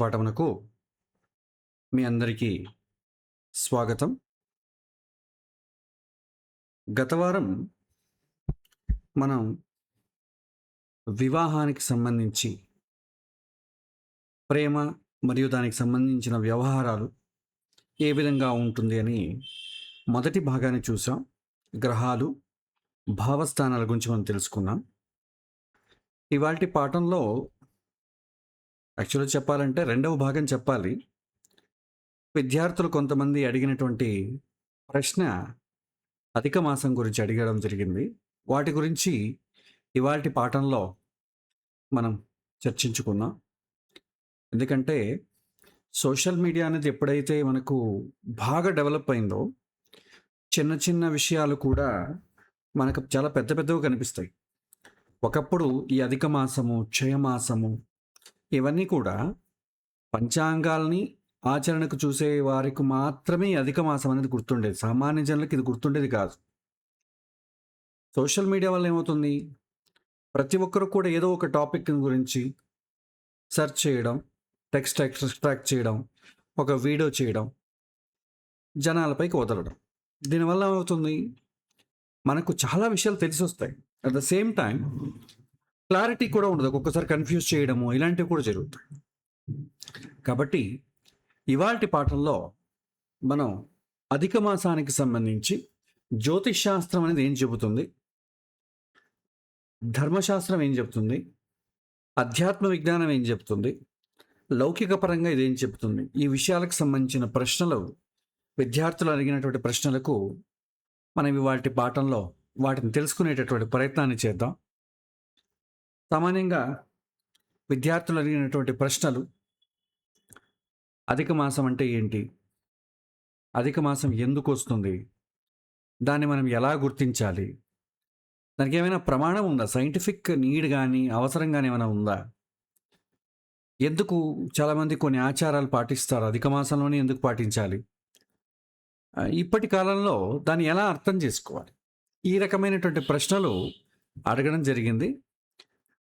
పాఠమునకు మీ అందరికీ స్వాగతం. గత వారం మనం వివాహానికి సంబంధించి ప్రేమ మరియు దానికి సంబంధించిన వ్యవహారాలు ఏ విధంగా ఉంటుంది అని మొదటి భాగాన్ని చూసాం. గ్రహాలు, భావస్థానాల గురించి మనం తెలుసుకున్నాం. ఇవాల్టి పాఠంలో యాక్చువల్గా చెప్పాలంటే రెండవ భాగం చెప్పాలి. విద్యార్థులు కొంతమంది అడిగినటువంటి ప్రశ్న అధిక మాసం గురించి అడగడం జరిగింది. వాటి గురించి ఇవాల్టి పాఠంలో మనం చర్చించుకుందాం. ఎందుకంటే సోషల్ మీడియా అనేది ఎప్పుడైతే మనకు బాగా డెవలప్ అయిందో చిన్న చిన్న విషయాలు కూడా మనకు చాలా పెద్ద పెద్దవి కనిపిస్తాయి. ఒకప్పుడు ఈ అధిక మాసము, క్షయమాసము ఇవన్నీ కూడా పంచాంగాల్ని ఆచరణకు చూసే వారికి మాత్రమే అధిక మాసం అనేది గుర్తుండేది. సామాన్య జనులకు ఇది గుర్తుండేది కాదు. సోషల్ మీడియా వల్ల ఏమవుతుంది, ప్రతి ఒక్కరు కూడా ఏదో ఒక టాపిక్ గురించి సెర్చ్ చేయడం, టెక్స్ట్ ఎక్స్ట్రాక్ట్ చేయడం, ఒక వీడియో చేయడం, జనాలపైకి వదలడం. దీనివల్ల ఏమవుతుంది, మనకు చాలా విషయాలు తెలిసి వస్తాయి. At the same time clarity కూడా ఉండదు. ఒక్కొక్కసారి కన్ఫ్యూజ్ చేయడము ఇలాంటివి కూడా జరుగుతాయి. కాబట్టి ఇవాల్టి పాఠంలో మనం అధిక మాసానికి సంబంధించి జ్యోతిష్ శాస్త్రం అనేది ఏం చెబుతుంది, ధర్మశాస్త్రం ఏం చెబుతుంది, అధ్యాత్మ విజ్ఞానం ఏం చెబుతుంది, లౌకిక పరంగా ఇదేం చెబుతుంది, ఈ విషయాలకు సంబంధించిన ప్రశ్నలు, విద్యార్థులు అడిగినటువంటి ప్రశ్నలకు మనం ఇవాల్టి పాఠంలో వాటిని తెలుసుకునేటటువంటి ప్రయత్నాన్ని చేద్దాం. సామాన్యంగా విద్యార్థులు అడిగినటువంటి ప్రశ్నలు, అధిక మాసం అంటే ఏంటి, అధిక మాసం ఎందుకు వస్తుంది, దాన్ని మనం ఎలా గుర్తించాలి, దానికి ఏమైనా ప్రమాణం ఉందా, సైంటిఫిక్ నీడ్ కానీ అవసరం కానీ ఏమైనా ఉందా, ఎందుకు చాలామంది కొన్ని ఆచారాలు పాటిస్తారు, అధిక మాసంలోనే ఎందుకు పాటించాలి, ఇప్పటి కాలంలో దాన్ని ఎలా అర్థం చేసుకోవాలి, ఈ రకమైనటువంటి ప్రశ్నలు అడగడం జరిగింది.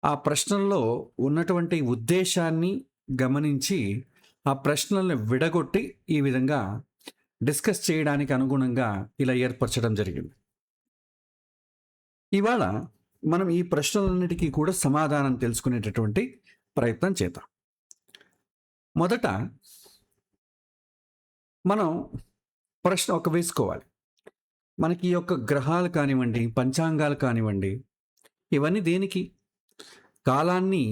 ఆ ప్రశ్నల్లో ఉన్నటువంటి ఉద్దేశాన్ని గమనించి ఆ ప్రశ్నల్ని విడగొట్టి ఈ విధంగా డిస్కస్ చేయడానికి అనుగుణంగా ఇలా ఏర్పరచడం జరిగింది. ఇవాళ మనం ఈ ప్రశ్నలన్నిటికీ కూడా సమాధానం తెలుసుకునేటటువంటి ప్రయత్నం చేద్దాం. మొదట మనం ప్రశ్న ఒక వేసుకోవాలి. మనకి ఈ యొక్క గ్రహాలు కానివ్వండి, పంచాంగాలు కానివ్వండి, ఇవన్నీ దేనికి, కాలాన్ని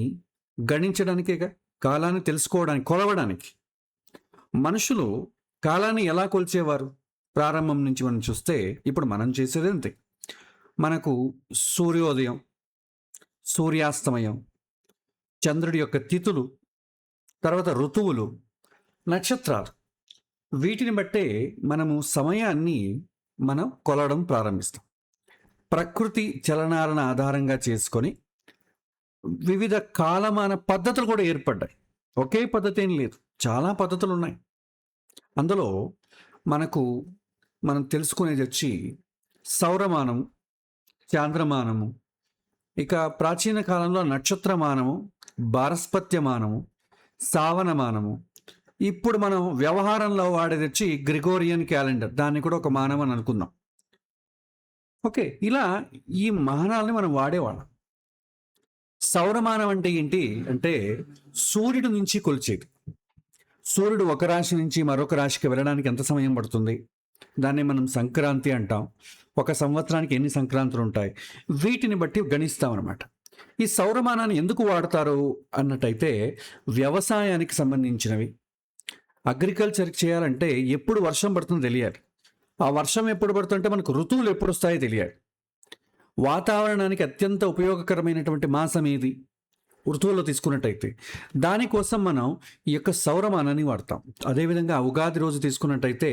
గణించడానికేగా, కాలాన్ని తెలుసుకోవడానికి, కొలవడానికి. మనుషులు కాలాన్ని ఎలా కొలిచేవారు? ప్రారంభం నుంచి మనం చూస్తే ఇప్పుడు మనం చేసేది అంతే. మనకు సూర్యోదయం, సూర్యాస్తమయం, చంద్రుడి యొక్క తిథులు, తర్వాత ఋతువులు, నక్షత్రాలు, వీటిని బట్టే మనము సమయాన్ని మనం కొలవడం ప్రారంభిస్తాం. ప్రకృతి చలనాలను ఆధారంగా చేసుకొని వివిధ కాలమాన పద్ధతులు కూడా ఏర్పడ్డాయి. ఒకే పద్ధతి ఏం లేదు, చాలా పద్ధతులు ఉన్నాయి. అందులో మనం తెలుసుకునేది వచ్చి సౌరమానము, చాంద్రమానము, ఇక ప్రాచీన కాలంలో నక్షత్రమానము, భారస్పత్యమానము, సావనమానము, ఇప్పుడు మనం వ్యవహారంలో వాడేది వచ్చి గ్రిగోరియన్ క్యాలెండర్, దాన్ని కూడా ఒక మానం అని అనుకుందాం. ఓకే, ఇలా ఈ మానాలని మనం వాడేవాళ్ళం. సౌరమానం అంటే ఏంటి అంటే సూర్యుడి నుంచి కొలిచేది. సూర్యుడు ఒక రాశి నుంచి మరొక రాశికి వెళ్ళడానికి ఎంత సమయం పడుతుంది, దాన్ని మనం సంక్రాంతి అంటాం. ఒక సంవత్సరానికి ఎన్ని సంక్రాంతులు ఉంటాయి, వీటిని బట్టి గణిస్తామన్నమాట. ఈ సౌరమానాన్ని ఎందుకు వాడతారు అన్నట్టయితే వ్యవసాయానికి సంబంధించినవి, అగ్రికల్చర్ చేయాలంటే ఎప్పుడు వర్షం పడుతుందో తెలియాలి. ఆ వర్షం ఎప్పుడు పడుతుంటే మనకు ఋతువులు ఎప్పుడు వస్తాయో తెలియాలి. వాతావరణానికి అత్యంత ఉపయోగకరమైనటువంటి మాసం ఏది, ఋతువుల్లో తీసుకున్నట్టయితే దానికోసం మనం ఈ యొక్క సౌరమానాన్ని వాడతాం. అదేవిధంగా ఉగాది రోజు తీసుకున్నట్టయితే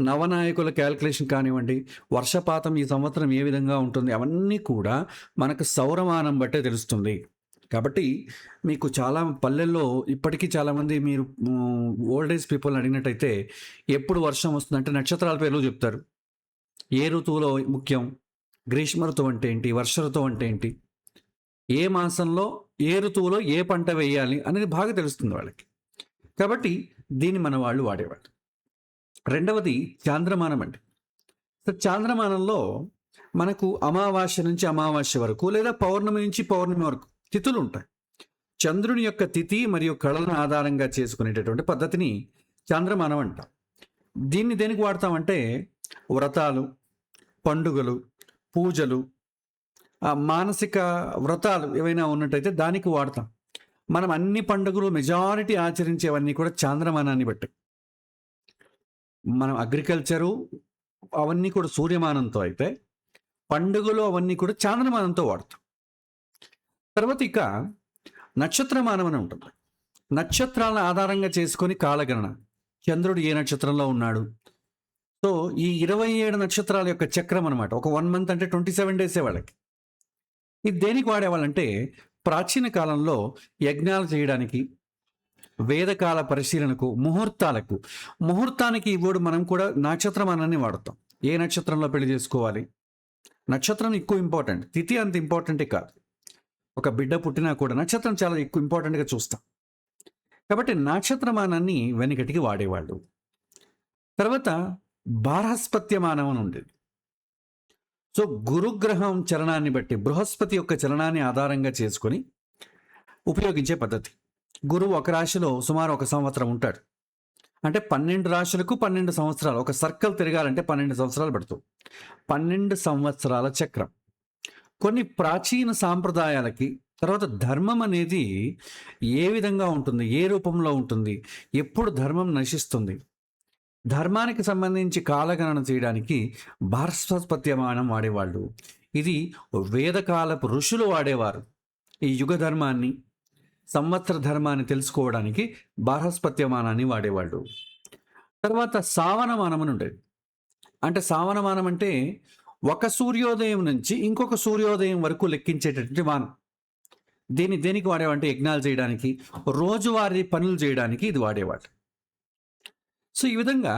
నవనాయకుల క్యాల్కులేషన్ కానివ్వండి, వర్షపాతం ఈ సంవత్సరం ఏ విధంగా ఉంటుంది, అవన్నీ కూడా మనకు సౌరమానం బట్టే తెలుస్తుంది. కాబట్టి మీకు చాలా పల్లెల్లో ఇప్పటికీ చాలామంది మీరు ఓల్డ్ ఏజ్ పీపుల్ని అడిగినట్టయితే ఎప్పుడు వర్షం వస్తుందంటే నక్షత్రాల పేర్లు చెప్తారు. ఏ ఋతువులో ముఖ్యం, గ్రీష్మ ఋతువు అంటే ఏంటి, వర్ష ఋతువు అంటే ఏంటి, ఏ మాసంలో ఏ ఋతువులో ఏ పంట వేయాలి అనేది బాగా తెలుస్తుంది వాళ్ళకి. కాబట్టి దీన్ని మన వాళ్ళు వాడేవాళ్ళు. రెండవది చాంద్రమానం అండి. సో చాంద్రమానంలో మనకు అమావాస్య నుంచి అమావాస్య వరకు లేదా పౌర్ణమి నుంచి పౌర్ణమి వరకు తిథులు ఉంటాయి. చంద్రుని యొక్క తిథి మరియు కళలను ఆధారంగా చేసుకునేటటువంటి పద్ధతిని చాంద్రమానం అంటాం. దీన్ని దేనికి వాడతామంటే వ్రతాలు, పండుగలు, పూజలు, మానసిక వ్రతాలు ఏవైనా ఉన్నట్టయితే దానికి వాడతాం. మనం అన్ని పండుగలు మెజారిటీ ఆచరించేవన్నీ కూడా చాంద్రమానాన్ని బట్టి. మనం అగ్రికల్చరు అవన్నీ కూడా సూర్యమానంతో అయితే, పండుగలు అవన్నీ కూడా చాంద్రమానంతో వాడతాం. తర్వాత ఇక నక్షత్రమానం అని ఉంటుంది. నక్షత్రాలను ఆధారంగా చేసుకొని కాలగణన, చంద్రుడు ఏ నక్షత్రంలో ఉన్నాడు. సో ఈ 27 నక్షత్రాల యొక్క చక్రం అనమాట. ఒక 1 మంత్ అంటే 27 డేసే వాళ్ళకి. ఇది దేనికి వాడేవాళ్ళంటే ప్రాచీన కాలంలో యజ్ఞాలు చేయడానికి, వేదకాల పరిశీలనకు, ముహూర్తానికి ఇవ్వడు మనం కూడా నక్షత్రమానాన్ని వాడతాం. ఏ నక్షత్రంలో పెళ్లి చేసుకోవాలి, నక్షత్రం ఎక్కువ ఇంపార్టెంట్, తిథి అంత ఇంపార్టెంటే కాదు. ఒక బిడ్డ పుట్టినా కూడా నక్షత్రం చాలా ఎక్కువ ఇంపార్టెంట్గా చూస్తాం. కాబట్టి నక్షత్రమానాన్ని వెనుకటికి వాడేవాళ్ళు. తర్వాత బారహస్పత్యమానం అని ఉండేది. సో గురుగ్రహం చలనాన్ని బట్టి, బృహస్పతి యొక్క చలనాన్ని ఆధారంగా చేసుకొని ఉపయోగించే పద్ధతి. గురువు ఒక రాశిలో సుమారు 1 సంవత్సరం ఉంటాడు. అంటే 12 రాశులకు 12 సంవత్సరాలు. ఒక సర్కిల్ తిరగాలంటే 12 సంవత్సరాలు పడుతుంది. 12 సంవత్సరాల చక్రం. కొన్ని ప్రాచీన సాంప్రదాయాలకి తర్వాత ధర్మం అనేది ఏ విధంగా ఉంటుంది, ఏ రూపంలో ఉంటుంది, ఎప్పుడు ధర్మం నశిస్తుంది, ధర్మానికి సంబంధించి కాలగణన చేయడానికి బారహస్పత్యమానం వాడేవాళ్ళు. ఇది వేదకాలపు ఋషులు వాడేవారు. ఈ యుగ ధర్మాన్ని, సంవత్సర ధర్మాన్ని తెలుసుకోవడానికి బారహస్పత్యమానాన్ని వాడేవాళ్ళు. తర్వాత సావనమానం అని ఉండేది. అంటే సావనమానం అంటే ఒక సూర్యోదయం నుంచి ఇంకొక సూర్యోదయం వరకు లెక్కించేటటువంటి మానం. దేనికి వాడేవాడంటే యజ్ఞాలు చేయడానికి, రోజువారీ పనులు చేయడానికి ఇది వాడేవాడు. సో ఈ విధంగా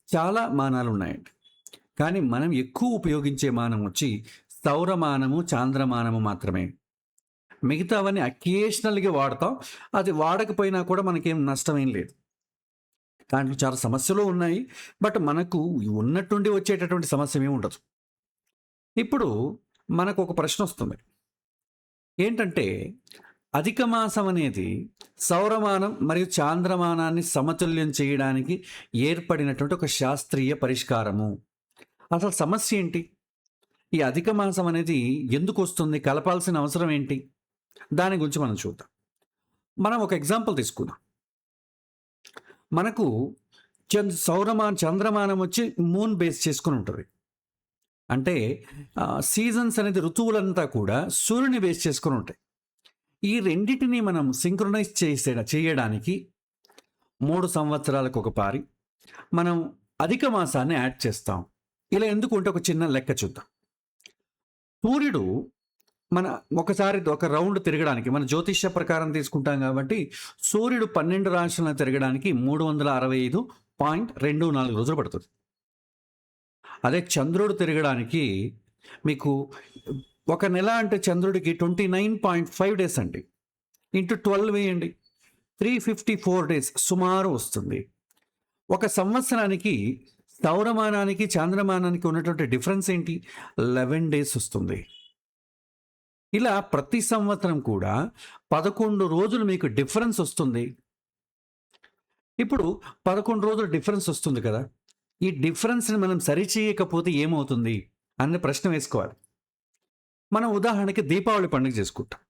చాలా మానాలు ఉన్నాయండి. కానీ మనం ఎక్కువ ఉపయోగించే మానం వచ్చి సౌరమానము, చాంద్రమానము మాత్రమే. మిగతావన్నీ అకేషనల్గా వాడతాం. అది వాడకపోయినా కూడా మనకేం నష్టమేం లేదు. దాంట్లో చాలా సమస్యలు ఉన్నాయి. బట్ మనకు ఉన్నట్టుండి వచ్చేటటువంటి సమస్య ఏమి ఉండదు. ఇప్పుడు మనకు ఒక ప్రశ్న వస్తుంది. ఏంటంటే అధిక మాసం అనేది సౌరమానం మరియు చాంద్రమానాన్ని సమతుల్యం చేయడానికి ఏర్పడినటువంటి ఒక శాస్త్రీయ పరిష్కారము. అసలు సమస్య ఏంటి? ఈ అధిక మాసం అనేది ఎందుకు వస్తుంది? కలపాల్సిన అవసరం ఏంటి? దాని గురించి మనం చూద్దాం. మనం ఒక ఎగ్జాంపుల్ తీసుకుందాం. మనకు చంద్రమానం వచ్చి మూన్ బేస్ చేసుకుని ఉంటుంది. అంటే సీజన్స్ అనేది, ఋతువులంతా కూడా సూర్యుని బేస్ చేసుకుని ఉంటాయి. ఈ రెండింటిని మనం సింక్రొనైజ్ చేయడానికి 3 సంవత్సరాలకు ఒకసారి మనం అధిక మాసాన్ని యాడ్ చేస్తాం. ఇలా ఎందుకు అంటే ఒక చిన్న లెక్క చూద్దాం. సూర్యుడు ఒకసారి ఒక రౌండ్ తిరగడానికి మన జ్యోతిష్య ప్రకారం తీసుకుంటాం కాబట్టి సూర్యుడు 12 రాశులను తిరగడానికి 365.24 రోజులు పడుతుంది. అదే చంద్రుడు తిరగడానికి మీకు ఒక నెల అంటే చంద్రుడికి 29.5 డేస్ అండి. ఇంటూ 12 వేయండి, 354 డేస్ సుమారు వస్తుంది. ఒక సంవత్సరానికి సౌరమానానికి చాంద్రమానానికి ఉన్నటువంటి డిఫరెన్స్ ఏంటి? 11 డేస్ వస్తుంది. ఇలా ప్రతి సంవత్సరం కూడా 11 రోజులు మీకు డిఫరెన్స్ వస్తుంది. ఇప్పుడు 11 రోజులు డిఫరెన్స్ వస్తుంది కదా, ఈ డిఫరెన్స్ని మనం సరిచేయకపోతే ఏమవుతుంది అనే ప్రశ్న వేసుకోవాలి. మనం ఉదాహరణకి దీపావళి పండుగ చేసుకుంటాం.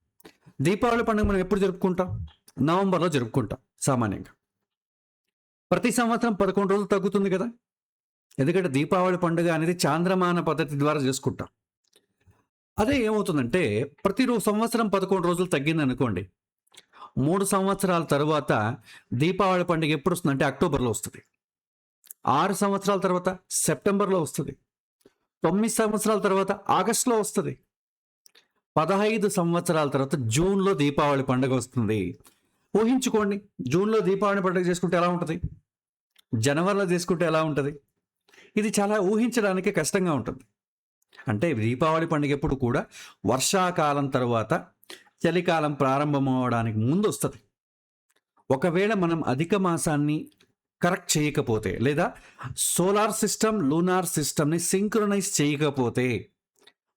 దీపావళి పండుగ మనం ఎప్పుడు జరుపుకుంటాం? నవంబర్లో జరుపుకుంటాం సామాన్యంగా. ప్రతి సంవత్సరం 11 రోజులు తగ్గుతుంది కదా, ఎందుకంటే దీపావళి పండుగ అనేది చాంద్రమాన పద్ధతి ద్వారా చేసుకుంటాం. అదే ఏమవుతుందంటే ప్రతి సంవత్సరం 11 రోజులు తగ్గింది అనుకోండి, 3 సంవత్సరాల తర్వాత దీపావళి పండుగ ఎప్పుడు వస్తుంది అంటే అక్టోబర్లో వస్తుంది. 6 సంవత్సరాల తర్వాత సెప్టెంబర్లో వస్తుంది. 9 సంవత్సరాల తర్వాత ఆగస్టులో వస్తుంది. 15 సంవత్సరాల తర్వాత జూన్లో దీపావళి పండుగ వస్తుంది. ఊహించుకోండి, జూన్లో దీపావళి పండుగ చేసుకుంటే ఎలా ఉంటుంది, జనవరిలో చేసుకుంటే ఎలా ఉంటుంది? ఇది చాలా ఊహించడానికి కష్టంగా ఉంటుంది. అంటే దీపావళి పండుగ ఎప్పుడు కూడా వర్షాకాలం తర్వాత చలికాలం ప్రారంభం అవడానికి ముందు వస్తుంది. ఒకవేళ మనం అధిక మాసాన్ని కరెక్ట్ చేయకపోతే, లేదా సోలార్ సిస్టమ్ లూనార్ సిస్టమ్ని సింక్రొనైజ్ చేయకపోతే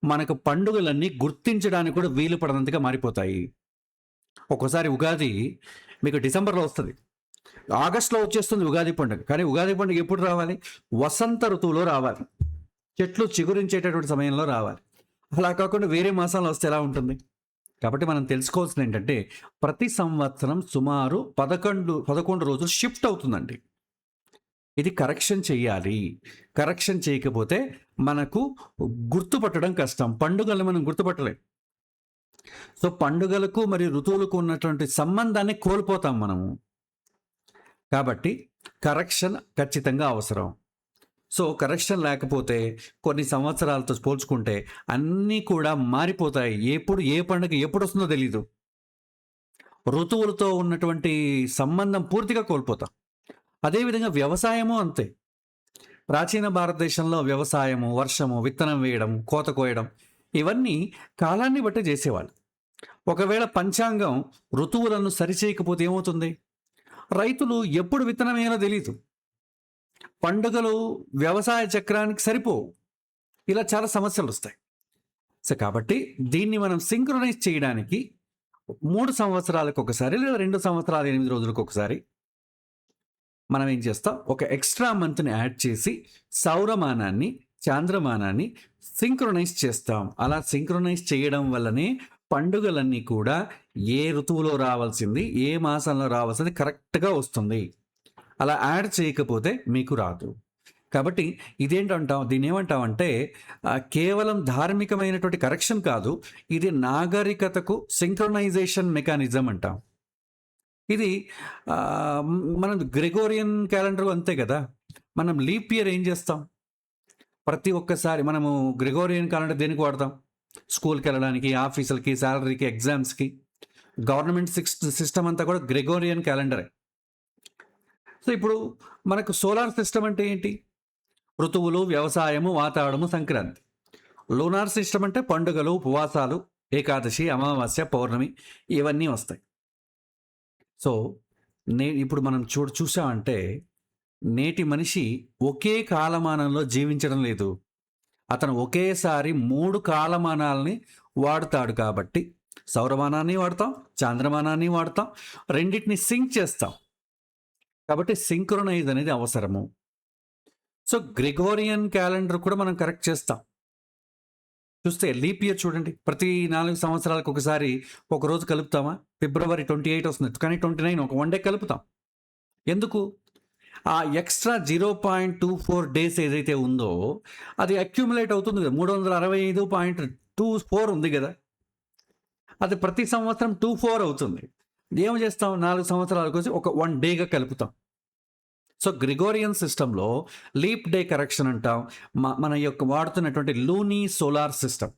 మనకు పండుగలన్నీ గుర్తించడానికి కూడా వీలు పడనంతగా మారిపోతాయి. ఒక్కోసారి ఉగాది మీకు డిసెంబర్లో వస్తుంది, ఆగస్టులో వచ్చేస్తుంది ఉగాది పండుగ. కానీ ఉగాది పండుగ ఎప్పుడు రావాలి? వసంత ఋతువులో రావాలి, చెట్లు చిగురించేటటువంటి సమయంలో రావాలి. అలా కాకుండా వేరే మాసంలో వస్తే ఎలా ఉంటుంది? కాబట్టి మనం తెలుసుకోవాల్సింది ఏంటంటే, ప్రతి సంవత్సరం సుమారు 11 రోజులు షిఫ్ట్ అవుతుందండి. ఇది కరెక్షన్ చేయాలి. కరెక్షన్ చేయకపోతే మనకు గుర్తుపట్టడం కష్టం. పండుగలు మనం గుర్తుపట్టలేం. సో పండుగలకు మరియు ఋతువులకు ఉన్నటువంటి సంబంధాన్ని కోల్పోతాం మనము. కాబట్టి కరెక్షన్ ఖచ్చితంగా అవసరం. సో కరెక్షన్ లేకపోతే కొన్ని సంవత్సరాలతో పోల్చుకుంటే అన్నీ కూడా మారిపోతాయి. ఎప్పుడు ఏ పండుగ ఎప్పుడు వస్తుందో తెలీదు. ఋతువులతో ఉన్నటువంటి సంబంధం పూర్తిగా కోల్పోతాం. అదేవిధంగా వ్యవసాయము అంతే. ప్రాచీన భారతదేశంలో వ్యవసాయము, వర్షము, విత్తనం వేయడం, కోత కోయడం ఇవన్నీ కాలాన్ని బట్టి చేసేవాళ్ళు. ఒకవేళ పంచాంగం ఋతువులను సరిచేయకపోతే ఏమవుతుంది? రైతులు ఎప్పుడు విత్తనం వేయాలో తెలియదు. పండుగలు వ్యవసాయ చక్రానికి సరిపోవు. ఇలా చాలా సమస్యలు వస్తాయి. సో కాబట్టి దీన్ని మనం సింక్రొనైజ్ చేయడానికి 3 సంవత్సరాలకు ఒకసారి లేదా 2 సంవత్సరాలు 8 రోజులకు ఒకసారి మనం ఏం చేస్తాం? ఒక ఎక్స్ట్రా మంత్ని యాడ్ చేసి సౌరమానాన్ని, చాంద్రమానాన్ని సింక్రొనైజ్ చేస్తాం. అలా సింక్రొనైజ్ చేయడం వల్లనే పండుగలన్నీ కూడా ఏ ఋతువులో రావాల్సింది, ఏ మాసంలో రావాల్సింది కరెక్ట్గా వస్తుంది. అలా యాడ్ చేయకపోతే మీకు రాదు. కాబట్టి ఇదేంటంటాం, దీన్ని ఏమంటామంటే కేవలం ధార్మికమైనటువంటి కరెక్షన్ కాదు, ఇది నాగరికతకు సింక్రొనైజేషన్ మెకానిజం అంటాం. ఇది మనం గ్రెగోరియన్ క్యాలెండర్లో అంతే కదా. మనం లీప్ ఇయర్ ఏం చేస్తాం? ప్రతి ఒక్కసారి మనము గ్రెగోరియన్ క్యాలెండర్ దేనికి వాడతాం? స్కూల్కి వెళ్ళడానికి, ఆఫీసులకి, శాలరీకి, ఎగ్జామ్స్కి. గవర్నమెంట్ సిస్టమ్ అంతా కూడా గ్రెగోరియన్ క్యాలెండరే. సో ఇప్పుడు మనకు సోలార్ సిస్టమ్ అంటే ఏంటి? ఋతువులు, వ్యవసాయము, వాతావరణము, సంక్రాంతి. లూనార్ సిస్టమ్ అంటే పండుగలు, ఉపవాసాలు, ఏకాదశి, అమావాస్య, పౌర్ణమి ఇవన్నీ వస్తాయి. సో ఇప్పుడు మనం చూసామంటే నేటి మనిషి ఒకే కాలమానంలో జీవించడం లేదు. అతను ఒకేసారి 3 కాలమానాలని వాడుతాడు. కాబట్టి సౌరమానాన్ని వాడతాం, చాంద్రమానాన్ని వాడతాం, రెండింటిని సింక్ చేస్తాం. కాబట్టి సింక్రొనైజ్ అనేది అవసరము. సో గ్రెగోరియన్ క్యాలెండర్ కూడా మనం కరెక్ట్ చేస్తాం. చూస్తే లీప్ ఇయర్ చూడండి, ప్రతి 4 సంవత్సరాలకు ఒకసారి ఒక రోజు కలుపుతామా? ఫిబ్రవరి 28 వస్తుంది, కానీ 29 ఒక 1 డే కలుపుతాం. ఎందుకు? ఆ ఎక్స్ట్రా 0.24 డేస్ ఏదైతే ఉందో అది అక్యూములేట్ అవుతుంది కదా. 365.24 ఉంది కదా, అది ప్రతి సంవత్సరం 24 అవుతుంది. ఏం చేస్తాం? 4 సంవత్సరాలకు వచ్చి ఒక 1 డేగా కలుపుతాం. సో గ్రిగోరియన్ సిస్టంలో లీప్ డే కరెక్షన్ అంటాం. మన యొక్క వాడుతున్నటువంటి లూనీ సోలార్ సిస్టమ్,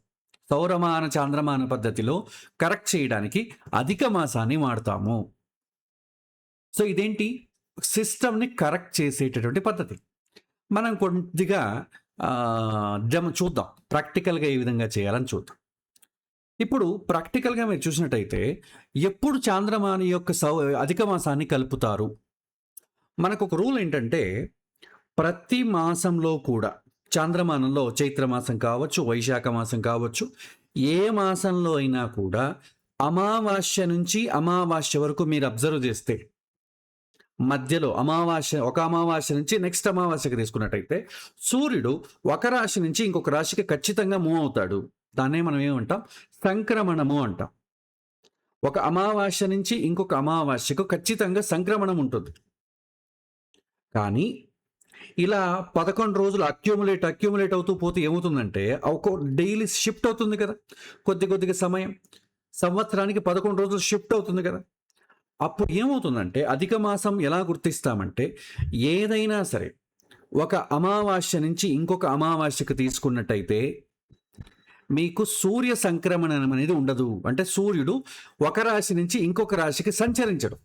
సౌరమాన చాంద్రమాన పద్ధతిలో కరెక్ట్ చేయడానికి అధిక మాసాన్ని వాడతాము. సో ఇదేంటి? సిస్టమ్ని కరెక్ట్ చేసేటటువంటి పద్ధతి. మనం కొద్దిగా చూద్దాం, ప్రాక్టికల్గా ఏ విధంగా చేయాలని చూద్దాం. ఇప్పుడు ప్రాక్టికల్గా మీరు చూసినట్టయితే ఎప్పుడు చాంద్రమాన యొక్క అధిక మాసాన్ని కలుపుతారు? మనకు ఒక రూల్ ఏంటంటే, ప్రతి మాసంలో కూడా చాంద్రమానంలో చైత్రమాసం కావచ్చు, వైశాఖ మాసం కావచ్చు, ఏ మాసంలో అయినా కూడా అమావాస్య నుంచి అమావాస్య వరకు మీరు అబ్జర్వ్ చేస్తే మధ్యలో ఒక అమావాస్య నుంచి నెక్స్ట్ అమావాస్యకి తీసుకున్నట్టయితే సూర్యుడు ఒక రాశి నుంచి ఇంకొక రాశికి ఖచ్చితంగా మూవ్ అవుతాడు. దాన్నే మనం ఏమంటాం? సంక్రమణము అంటాం. ఒక అమావాస్య నుంచి ఇంకొక అమావాస్యకు ఖచ్చితంగా సంక్రమణం ఉంటుంది. కానీ ఇలా 11 రోజులు అక్యూములేట్ అవుతూ పోతే ఏమవుతుందంటే ఒక డైలీ షిఫ్ట్ అవుతుంది కదా, కొద్దిగా సమయం, సంవత్సరానికి 11 రోజులు షిఫ్ట్ అవుతుంది కదా. అప్పుడు ఏమవుతుందంటే అధిక మాసం ఎలా గుర్తిస్తామంటే, ఏదైనా సరే ఒక అమావాస్య నుంచి ఇంకొక అమావాస్యకు తీసుకున్నట్టయితే మీకు సూర్య సంక్రమణం అనేది ఉండదు. అంటే సూర్యుడు ఒక రాశి నుంచి ఇంకొక రాశికి సంచరించడు.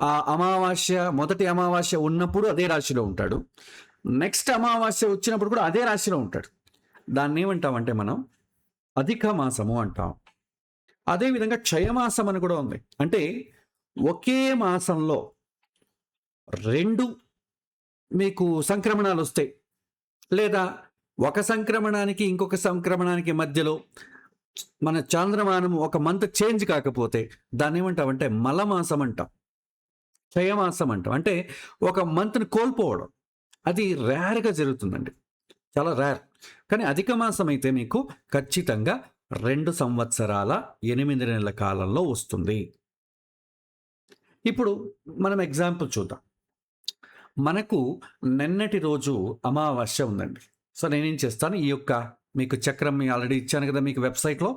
ఆ అమావాస్య, మొదటి అమావాస్య ఉన్నప్పుడు అదే రాశిలో ఉంటాడు, నెక్స్ట్ అమావాస్య వచ్చినప్పుడు కూడా అదే రాశిలో ఉంటాడు. దాన్ని ఏమంటామంటే మనం అధిక మాసము అంటాం. అదేవిధంగా క్షయమాసం అని కూడా ఉంది. అంటే ఒకే మాసంలో 2 మీకు సంక్రమణాలు వస్తాయి. లేదా ఒక సంక్రమణానికి, ఇంకొక సంక్రమణానికి మధ్యలో మన చాంద్రమానం ఒక మంత్ చేంజ్ కాకపోతే దాన్నేమంటామంటే మలమాసం అంటాం. క్షయమాసం అంటాం. అంటే ఒక మంత్‌ని కోల్పోవడం. అది రేర్‌గా జరుగుతుందండి. చాలా రేర్. కానీ అధిక మాసం అయితే మీకు ఖచ్చితంగా 2 సంవత్సరాల 8 నెలల కాలంలో వస్తుంది. ఇప్పుడు మనం ఎగ్జాంపుల్ చూద్దాం. మనకు నిన్నటి రోజు అమావాస్య ఉందండి. సో, నేనేం చేస్తాను, ఈ యొక్క మీకు చక్రం ఆల్రెడీ ఇచ్చాను కదా మీకు వెబ్‌సైట్‌లో.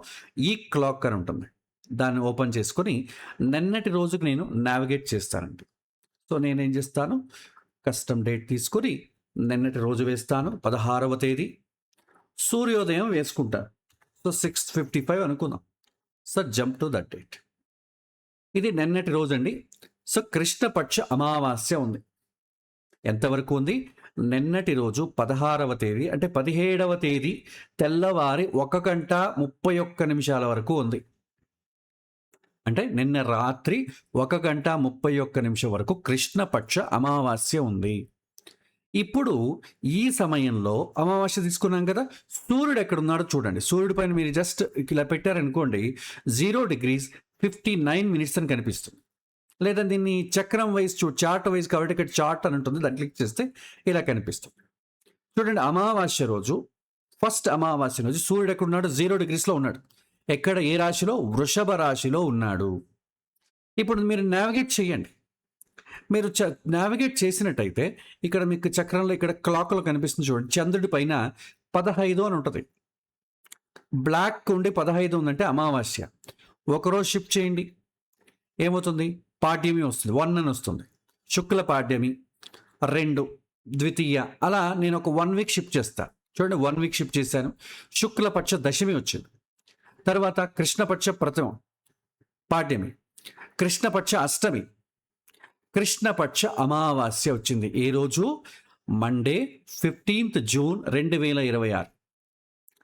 ఈ క్లాక్ అని ఉంటుంది. దాన్ని ఓపెన్ చేసుకొని నిన్నటి రోజుకి నేను నావిగేట్ చేస్తానండి. సో, నేనేం చేస్తాను, కస్టమ్ డేట్ తీసుకొని నిన్నటి రోజు వేస్తాను. 16వ తేదీ సూర్యోదయం వేసుకుంటాను. సో, 6:55 అనుకుందాం. So, jump to that date. ఇది నిన్నటి రోజండి. సో, కృష్ణపక్ష అమావాస్య ఉంది. ఎంతవరకు ఉంది? నిన్నటి రోజు 16వ తేదీ అంటే 17వ తేదీ తెల్లవారి 1 గంట 31 నిమిషాల వరకు ఉంది. అంటే నిన్న రాత్రి 1 గంట 31 నిమిషం వరకు కృష్ణపక్ష అమావాస్య ఉంది. ఇప్పుడు ఈ సమయంలో అమావాస్య తీసుకున్నాం కదా, సూర్యుడు ఎక్కడున్నాడో చూడండి. సూర్యుడి పైన మీరు జస్ట్ ఇలా పెట్టారనుకోండి, 0°59' అని కనిపిస్తుంది. లేదా దీన్ని చక్రం వైజ్ చార్ట్ వైజ్ కాబట్టి ఇక్కడ చార్ట్ అని ఉంటుంది. దాన్ని క్లిక్ చేస్తే ఇలా కనిపిస్తుంది. చూడండి, అమావాస్య రోజు, ఫస్ట్ అమావాస్య రోజు సూర్యుడు ఎక్కడున్నాడు? 0°లో ఉన్నాడు. ఎక్కడ? ఏ రాశిలో? వృషభ రాశిలో ఉన్నాడు. ఇప్పుడు మీరు నావిగేట్ చేయండి. మీరు నావిగేట్ చేసినట్టయితే ఇక్కడ మీకు చక్రంలో ఇక్కడ క్లాక్లో కనిపిస్తుంది చూడండి. చంద్రుడి పైన 15 అని ఉంటుంది. బ్లాక్ ఉండి 15 ఉందంటే అమావాస్య. ఒకరోజు షిఫ్ట్ చేయండి, ఏమవుతుంది? పాడ్యమి వస్తుంది, 1 అని వస్తుంది. శుక్ల పాడ్యమి 2, ద్వితీయ, అలా నేను ఒక 1 వీక్ షిఫ్ట్ చేస్తాను. చూడండి, 1 వీక్ షిఫ్ట్ చేశాను. శుక్లపక్ష దశమి వచ్చింది. తర్వాత కృష్ణపక్ష ప్రథమం పాడ్యమి, కృష్ణపక్ష అష్టమి, కృష్ణపక్ష అమావాస్య వచ్చింది. ఏ రోజు? Monday 15th June 2026.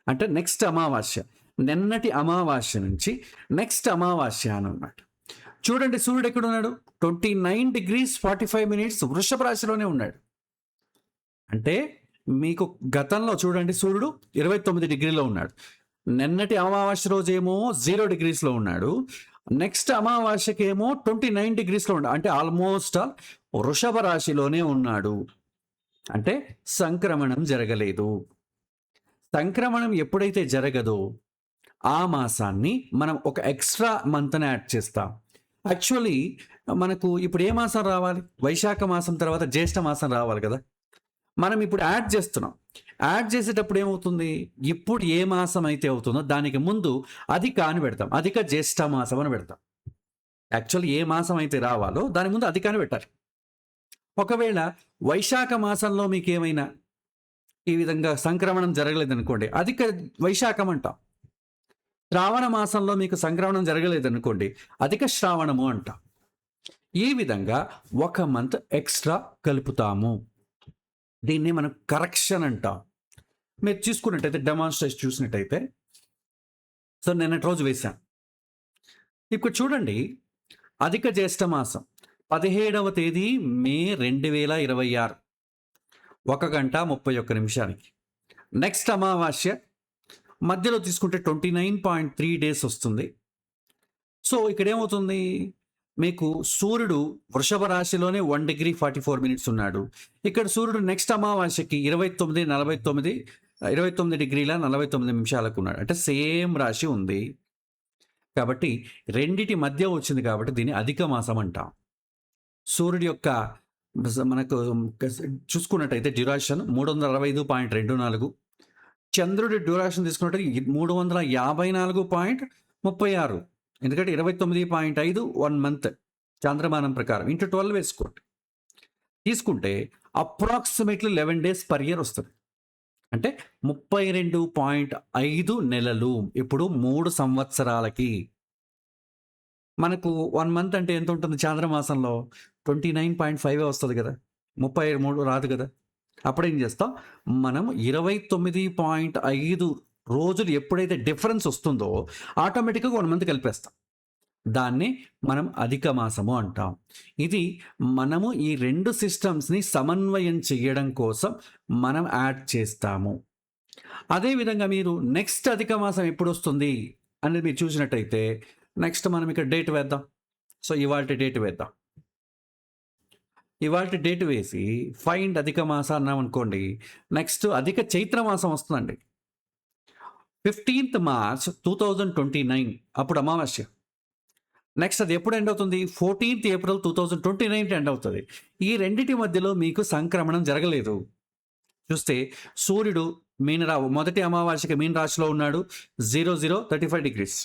అంటే నెక్స్ట్ అమావాస్య. నిన్నటి అమావాస్య నుంచి నెక్స్ట్ అమావాస్య అనమాట. చూడండి, సూర్యుడు ఎక్కడ ఉన్నాడు? 29°45' వృషభ రాశిలోనే ఉన్నాడు. అంటే మీకు గతంలో చూడండి, సూర్యుడు 29°లో ఉన్నాడు. నిన్నటి అమావాస్య రోజేమో 0°లో ఉన్నాడు. నెక్స్ట్ అమావాస్యకేమో 29°లో ఉన్నాడు. అంటే ఆల్మోస్ట్ వృషభ రాశిలోనే ఉన్నాడు. అంటే సంక్రమణం జరగలేదు. సంక్రమణం ఎప్పుడైతే జరగదో ఆ మాసాన్ని మనం ఒక ఎక్స్ట్రా మంత్ని యాడ్ చేస్తాం. యాక్చువల్లీ మనకు ఇప్పుడు ఏ మాసం రావాలి? వైశాఖ మాసం తర్వాత జ్యేష్ఠ మాసం రావాలి కదా. మనం ఇప్పుడు యాడ్ చేస్తున్నాం. యాడ్ చేసేటప్పుడు ఏమవుతుంది? ఇప్పుడు ఏ మాసం అయితే అవుతుందో దానికి ముందు అధిక అని పెడతాం. అధిక జ్యేష్ఠ మాసం అని పెడతాం. యాక్చువల్లీ ఏ మాసం అయితే రావాలో దాని ముందు అధిక అని పెట్టాలి. ఒకవేళ వైశాఖ మాసంలో మీకు ఏమైనా ఈ విధంగా సంక్రమణం జరగలేదనుకోండి, అధిక వైశాఖం అంటాం. శ్రావణ మాసంలో మీకు సంక్రమణం జరగలేదనుకోండి, అధిక శ్రావణము అంటాం. ఈ విధంగా ఒక మంత్ ఎక్స్ట్రా కలుపుతాము. దీన్ని మనం కరెక్షన్ అంటాం. మీరు చూసుకున్నట్టయితే, డెమాన్స్ట్రేషన్ చూసినట్టయితే, సో నిన్నటి రోజు వేశాను. ఇప్పుడు చూడండి, అధిక జ్యేష్ఠ మాసం 17వ తేదీ మే 2026, 1 గంట 31 నిమిషానికి. నెక్స్ట్ అమావాస్య మధ్యలో తీసుకుంటే 29.3 days వస్తుంది. సో ఇక్కడ ఏమవుతుంది? మీకు సూర్యుడు వృషభ రాశిలోనే 1°44' ఉన్నాడు. ఇక్కడ సూర్యుడు నెక్స్ట్ అమావాస్యకి 29:49 ఉన్నాడు. అంటే సేమ్ రాశి ఉంది. కాబట్టి రెండిటి మధ్య వచ్చింది కాబట్టి దీన్ని అధిక మాసం అంటాం. సూర్యుడి యొక్క మనకు చూసుకున్నట్టయితే డ్యూరేషన్ 365.24, చంద్రుడి డ్యూరేషన్ తీసుకున్నట్టయితే 354.36. ఎందుకంటే 29.5 1 మంత్ చాంద్రమానం ప్రకారం ఇంటూ 12 వేసుకోండి. తీసుకుంటే అప్రాక్సిమేట్లీ 11 days per year వస్తుంది. అంటే 32.5 నెలలు. ఇప్పుడు 3 సంవత్సరాలకి మనకు 1 మంత్ అంటే ఎంత ఉంటుంది? చాంద్రమాసంలో 29.5 వస్తుంది కదా, 33 రాదు కదా. అప్పుడేం చేస్తాం మనం? 29.5 రోజులు ఎప్పుడైతే డిఫరెన్స్ వస్తుందో ఆటోమేటిక్గా 1 మంత్ కలిపేస్తాం. దాన్ని మనం అధిక మాసము అంటాం. ఇది మనము ఈ 2 సిస్టమ్స్‌ని సమన్వయం చేయడం కోసం మనం యాడ్ చేస్తాము. అదేవిధంగా మీరు నెక్స్ట్ అధిక మాసం ఎప్పుడొస్తుంది అనేది మీరు చూసినట్టయితే, నెక్స్ట్ మనం ఇక్కడ డేట్ వేద్దాం. సో, ఇవాల్టి డేట్ వేద్దాం. ఇవాల్టి డేట్ వేసి ఫైండ్ అధిక మాస అన్నామనుకోండి, నెక్స్ట్ అధిక చైత్ర మాసం వస్తుందండి. 15th మార్చ్ 2029 అప్పుడు అమావాస్య. నెక్స్ట్ అది ఎప్పుడు ఎండ్ అవుతుంది? 14th ఏప్రిల్ 2029 ఎండ్ అవుతుంది. ఈ రెండిటి మధ్యలో మీకు సంక్రమణం జరగలేదు. చూస్తే సూర్యుడు మొదటి అమావాస్యకి మీన రాశిలో ఉన్నాడు 00:35 degrees.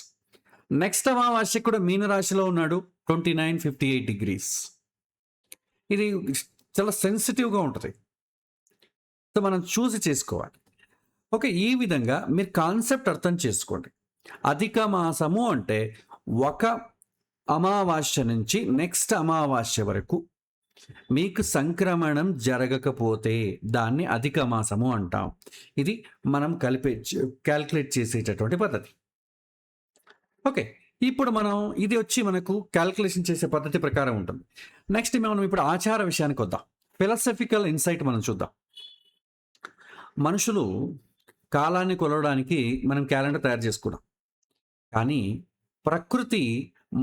నెక్స్ట్ అమావాస్యకి కూడా మీన రాశిలో ఉన్నాడు 29:58 degrees. ఇది చాలా సెన్సిటివ్గా ఉంటుంది. సో మనం చూసి చేసుకోవాలి. ఓకే, ఈ విధంగా మీరు కాన్సెప్ట్ అర్థం చేసుకోండి. అధిక మాసము అంటే ఒక అమావాస్య నుంచి నెక్స్ట్ అమావాస్య వరకు మీకు సంక్రమణం జరగకపోతే దాన్ని అధిక మాసము అంటాం. ఇది మనం క్యాల్కులేట్ చేసేటటువంటి పద్ధతి. ఓకే, ఇప్పుడు మనం ఇది వచ్చి మనకు క్యాల్కులేషన్ చేసే పద్ధతి ప్రకారం ఉంటుంది. నెక్స్ట్ మనం ఇప్పుడు ఆచార విషయానికి వద్దాం. ఫిలాసఫికల్ ఇన్సైట్ మనం చూద్దాం. మనుషులు కాలాన్ని కొలవడానికి మనం క్యాలెండర్ తయారు చేసుకున్నాం. కానీ ప్రకృతి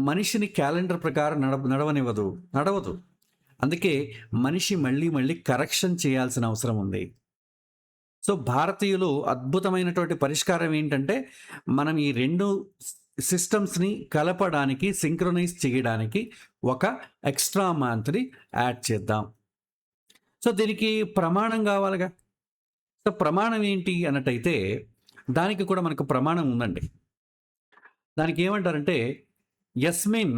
మనిషిని క్యాలెండర్ ప్రకారం నడవదు. అందుకే మనిషి మళ్ళీ కరెక్షన్ చేయాల్సిన అవసరం ఉంది. సో భారతీయులు అద్భుతమైనటువంటి పరిష్కారం ఏంటంటే, మనం ఈ 2 సిస్టమ్స్ని కలపడానికి, సింక్రొనైజ్ చేయడానికి ఒక ఎక్స్ట్రా మంత్ని యాడ్ చేద్దాం. సో దీనికి ప్రమాణం కావాలిగా. సో ప్రమాణం ఏంటి అన్నట్టయితే, దానికి కూడా మనకు ప్రమాణం ఉందండి. దానికి ఏమంటారంటే, యస్మిన్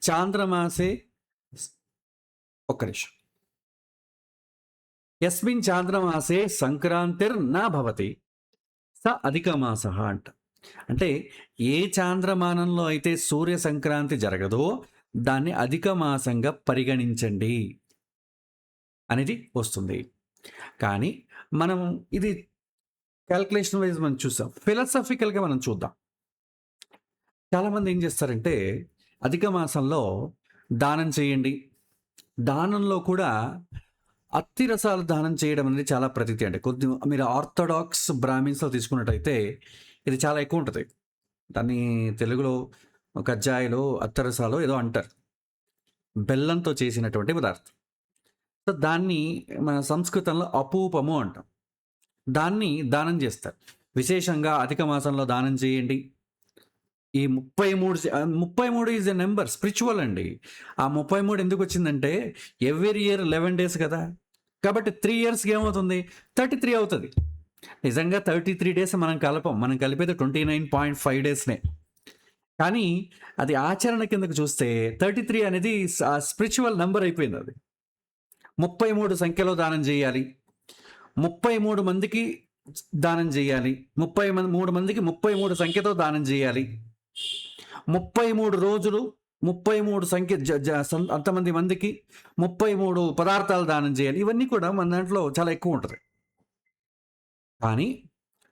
చాంద్రమాసే ఒక్క నిమిషం. యస్మిన్ చాంద్రమాసే సంక్రాంతిర్ నా భవతి స అధిక మాస అంట. అంటే ఏ చాంద్రమానంలో అయితే సూర్య సంక్రాంతి జరగదో దాన్ని అధిక మాసంగా పరిగణించండి అనేది వస్తుంది. కానీ మనం ఇది క్యాల్కులేషన్ వైజ్ మనం చూసాం. ఫిలాసఫికల్గా మనం చూద్దాం. చాలామంది ఏం చేస్తారంటే, అధిక మాసంలో దానం చేయండి. దానంలో కూడా అత్తి రసాలు దానం చేయడం అనేది చాలా ప్రతీతి అండి. మీరు ఆర్థోడాక్స్ బ్రాహ్మిన్స్లో తీసుకున్నట్టయితే ఇది చాలా ఎక్కువ ఉంటుంది. దాన్ని తెలుగులో కజ్జాయలో అత్తరసాలో ఏదో అంటారు. బెల్లంతో చేసినటువంటి పదార్థం. సో దాన్ని మన సంస్కృతంలో అపూపము అంటాం. దాన్ని దానం చేస్తారు. విశేషంగా అధిక మాసంలో దానం చేయండి. ఈ 33 ఈజ్ ఎ నెంబర్, స్పిరిచువల్ అండి. ఆ 33 ఎందుకు వచ్చిందంటే, ఎవ్రీ ఇయర్ 11 days కదా, కాబట్టి 3 yearsకి ఏమవుతుంది? 33 అవుతుంది. నిజంగా 33 days మనం కలిపేది 29.5 daysనే. కానీ అది ఆచరణ కిందకు చూస్తే 33 అనేది స్పిరిచువల్ నెంబర్ అయిపోయింది. అది 33 సంఖ్యలో దానం చేయాలి. 33 మందికి దానం చేయాలి. 33 మందికి 33 సంఖ్యతో దానం చేయాలి. 33 రోజులు 33 సంఖ్య అంతమంది మందికి 33 పదార్థాలు దానం చేయాలి. ఇవన్నీ కూడా మన దాంట్లో చాలా ఎక్కువ ఉంటుంది. కానీ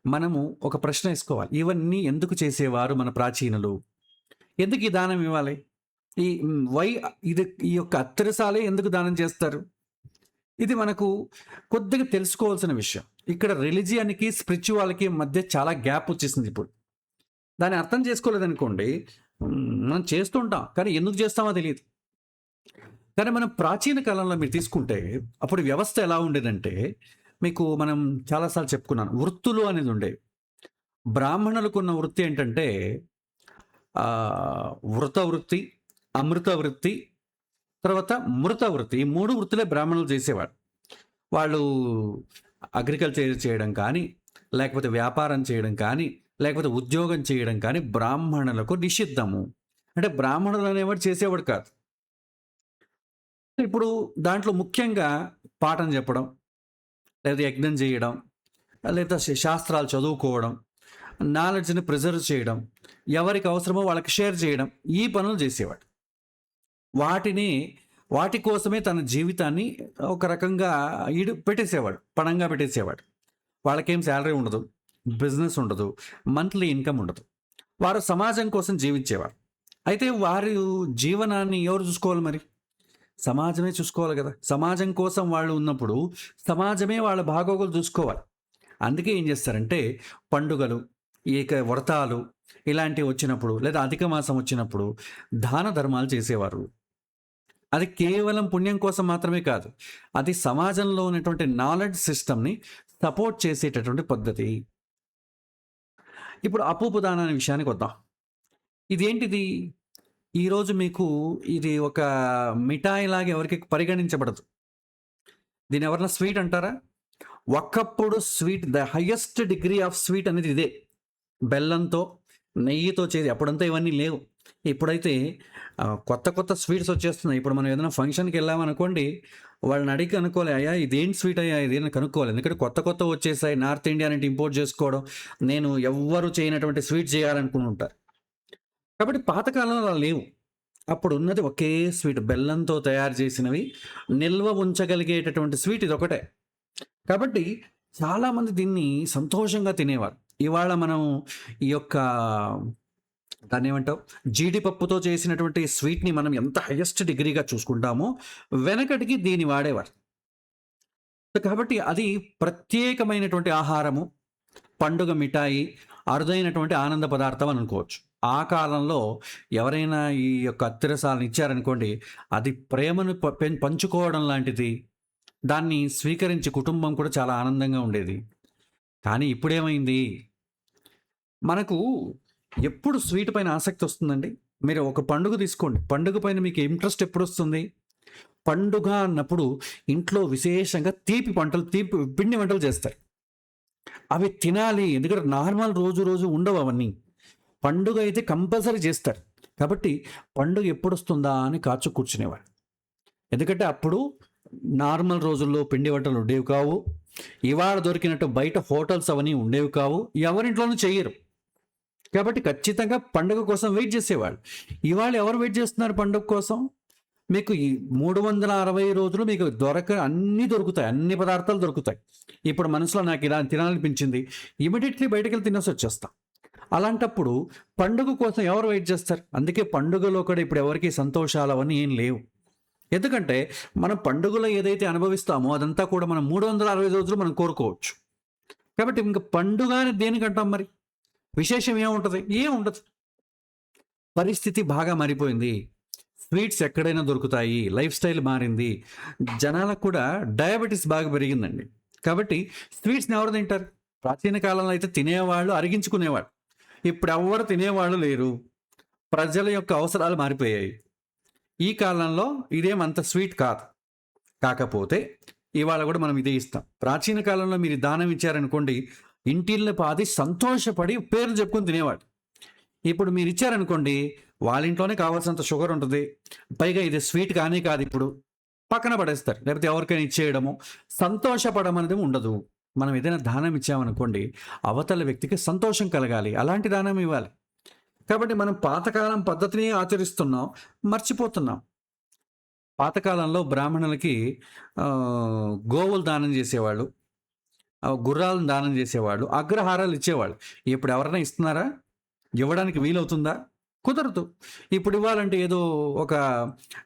మనము ఒక ప్రశ్న వేసుకోవాలి. ఇవన్నీ ఎందుకు చేసేవారు మన ప్రాచీనులు? ఎందుకు ఈ దానం ఇవ్వాలి? ఈ యొక్క అత్తరసాలే ఎందుకు దానం చేస్తారు? ఇది మనకు కొద్దిగా తెలుసుకోవాల్సిన విషయం. ఇక్కడ రిలీజియన్కి స్పిరిచువాలిటీ మధ్య చాలా గ్యాప్ వచ్చేసింది. ఇప్పుడు దాన్ని అర్థం చేసుకోలేదనుకోండి, మనం చేస్తుంటాం కానీ ఎందుకు చేస్తామో తెలియదు. కానీ మనం ప్రాచీన కాలంలో మీరు తీసుకుంటే అప్పుడు వ్యవస్థ ఎలా ఉండేదంటే, మీకు మనం చాలాసార్లు చెప్పుకున్నాను, వృత్తులు అనేది ఉండేవి. బ్రాహ్మణులకు ఉన్న వృత్తి ఏంటంటే వృత వృత్తి, అమృత వృత్తి, తర్వాత మృత వృత్తి. ఈ 3 వృత్తులే బ్రాహ్మణులు చేసేవాడు. వాళ్ళు అగ్రికల్చర్ చేయడం కానీ, లేకపోతే వ్యాపారం చేయడం కానీ, లేకపోతే ఉద్యోగం చేయడం కానీ బ్రాహ్మణులకు నిషిద్ధము. అంటే బ్రాహ్మణులు అనేవాడు చేసేవాడు కాదు. ఇప్పుడు దాంట్లో ముఖ్యంగా పాఠం చెప్పడం, లేదా యజ్ఞం చేయడం, లేదా శాస్త్రాలు చదువుకోవడం, నాలెడ్జ్ని ప్రిజర్వ్ చేయడం, ఎవరికి అవసరమో వాళ్ళకి షేర్ చేయడం, ఈ పనులు చేసేవాడు. వాటి కోసమే తన జీవితాన్ని ఒక రకంగా పణంగా పెట్టేసేవాడు. వాళ్ళకేం శాలరీ ఉండదు, బిజినెస్ ఉండదు, మంత్లీ ఇన్కమ్ ఉండదు. వారు సమాజం కోసం జీవించేవారు. అయితే వారి జీవనాన్ని ఎవరు చూసుకోవాలి మరి? సమాజమే చూసుకోవాలి కదా! సమాజం కోసం వాళ్ళు ఉన్నప్పుడు సమాజమే వాళ్ళ బాగోగులు చూసుకోవాలి. అందుకే ఏం చేస్తారంటే పండుగలు, వ్రతాలు ఇలాంటివి వచ్చినప్పుడు లేదా అధిక మాసం వచ్చినప్పుడు దాన ధర్మాలు చేసేవారు. అది కేవలం పుణ్యం కోసం మాత్రమే కాదు. అది సమాజంలో ఉన్నటువంటి నాలెడ్జ్ సిస్టమ్‌ని సపోర్ట్ చేసేటటువంటి పద్ధతి. ఇప్పుడు అపూపు దానం అనే విషయానికి వద్దాం. ఇదేంటిది? ఈరోజు మీకు ఇది ఒక మిఠాయిలాగా ఎవరికీ పరిగణించబడదు. దీన్ని ఎవరన్నా స్వీట్ అంటారా? ఒకప్పుడు sweet the highest degree of sweet అనేది ఇదే. బెల్లంతో, నెయ్యితో చేసి అప్పుడంతా ఇవన్నీ లేవు. ఇప్పుడైతే కొత్త కొత్త స్వీట్స్ వచ్చేస్తున్నాయి. ఇప్పుడు మనం ఏదైనా ఫంక్షన్‌కి వెళ్ళామనుకోండి, వాళ్ళని అడిగి కనుక్కోవాలి. అయ్యా ఇదేంటి స్వీట్ అయ్యా ఇది అని కనుక్కోవాలి. ఎందుకంటే కొత్త కొత్తవి వచ్చేసాయి. నార్త్ ఇండియా నుండి ఇంపోర్ట్ చేసుకోవడం. నేను ఎవ్వరు చేయనటువంటి స్వీట్ చేయాలనుకుని ఉంటారు. కాబట్టి పాతకాలంలో అలా లేవు. అప్పుడున్నది ఒకే స్వీట్ బెల్లంతో తయారు చేసినవి. నిల్వ ఉంచగలిగేటటువంటి స్వీట్ ఇదొకటే. కాబట్టి చాలామంది దీన్ని సంతోషంగా తినేవారు. ఇవాళ మనం ఈ యొక్క దాన్నేమంటావు? జీడిపప్పుతో చేసినటువంటి స్వీట్‌ని మనం ఎంత హైయెస్ట్ డిగ్రీగా చూసుకుంటామో, వెనకటికి దీన్ని వాడేవారు. కాబట్టి అది ప్రత్యేకమైనటువంటి ఆహారము, పండుగ మిఠాయి, అరుదైనటువంటి ఆనంద పదార్థం అని అనుకోవచ్చు. ఆ కాలంలో ఎవరైనా ఈ యొక్క అత్తిరసాలను ఇచ్చారనుకోండి, అది ప్రేమను పంచుకోవడం లాంటిది. దాన్ని స్వీకరించి కుటుంబం కూడా చాలా ఆనందంగా ఉండేది. కానీ ఇప్పుడేమైంది? మనకు ఎప్పుడు స్వీట్ పైన ఆసక్తి వస్తుందండి? మీరు ఒక పండుగ తీసుకోండి. పండుగ పైన మీకు ఇంట్రెస్ట్ ఎప్పుడొస్తుంది? పండుగ అన్నప్పుడు ఇంట్లో విశేషంగా తీపి పిండి వంటలు చేస్తారు. అవి తినాలి. ఎందుకంటే నార్మల్ రోజు రోజు ఉండవు అవన్నీ. పండుగ అయితే కంపల్సరీ చేస్తారు. కాబట్టి పండుగ ఎప్పుడొస్తుందా అని కాచు కూర్చునేవారు. ఎందుకంటే అప్పుడు నార్మల్ రోజుల్లో పిండి వంటలు ఉండేవి కావు. ఇవాళ దొరికినట్టు బయట హోటల్స్ అవన్నీ ఉండేవి కావు. ఎవరింట్లోనూ చెయ్యరు. కాబట్టి ఖచ్చితంగా పండుగ కోసం వెయిట్ చేసేవాళ్ళు. ఇవాళ ఎవరు వెయిట్ చేస్తున్నారు పండుగ కోసం? మీకు ఈ 360 రోజులు మీకు అన్నీ దొరుకుతాయి. అన్ని పదార్థాలు దొరుకుతాయి. ఇప్పుడు మనసులో నాకు ఇలా తినాలనిపించింది. ఇమ్మీడియేట్‌లీ బయటకెళ్ళి తినేసి వచ్చేస్తాం. అలాంటప్పుడు పండుగ కోసం ఎవరు వెయిట్ చేస్తారు? అందుకే పండుగలో కూడా ఇప్పుడు ఎవరికీ సంతోషాలు అవన్నీ ఏం లేవు. ఎందుకంటే మనం పండుగలో ఏదైతే అనుభవిస్తామో అదంతా కూడా మనం 360 రోజులు మనం కోరుకోవచ్చు. కాబట్టి ఇంక పండుగ అని దేనికంటాం మరి? విశేషం ఏముంటది? ఏముండదు. పరిస్థితి బాగా మారిపోయింది. స్వీట్స్ ఎక్కడైనా దొరుకుతాయి. లైఫ్ స్టైల్ మారింది. జనాలకు కూడా డయాబెటిస్ బాగా పెరిగిందండి. కాబట్టి స్వీట్స్‌ని ఎవరు తింటారు? ప్రాచీన కాలంలో అయితే తినేవాళ్ళు, అరిగించుకునేవాళ్ళు. ఇప్పుడు ఎవ్వరు తినేవాళ్ళు లేరు. ప్రజల యొక్క అవసరాలు మారిపోయాయి. ఈ కాలంలో ఇదేమంత స్వీట్ కాదు. కాకపోతే ఇవాళ కూడా మనం ఇదే ఇస్తాం. ప్రాచీన కాలంలో మీరు దానం ఇచ్చారనుకోండి, ఇంటిల్లి పాది సంతోషపడి పేర్లు చెప్పుకొని తినేవాడు. ఇప్పుడు మీరు ఇచ్చారనుకోండి, వాళ్ళ ఇంట్లోనే కావాల్సినంత షుగర్ ఉంటుంది. పైగా ఇది స్వీట్ కానే కాదు ఇప్పుడు. పక్కన పడేస్తారు. లేకపోతే ఎవరికైనా ఇచ్చేయడము, సంతోషపడడం అనేది ఉండదు. మనం ఏదైనా దానం ఇచ్చామనుకోండి, అవతల వ్యక్తికి సంతోషం కలగాలి. అలాంటి దానం ఇవ్వాలి. కాబట్టి మనం పాతకాలం పద్ధతిని ఆచరిస్తున్నాం, మర్చిపోతున్నాం. పాతకాలంలో బ్రాహ్మణులకి గోవులు దానం చేసేవాళ్ళు, గుర్రాలను దానం చేసేవాళ్ళు, అగ్రహారాలు ఇచ్చేవాళ్ళు. ఇప్పుడు ఎవరైనా ఇస్తున్నారా? ఇవ్వడానికి వీలవుతుందా? కుదరదు. ఇప్పుడు ఇవ్వాలంటే ఏదో ఒక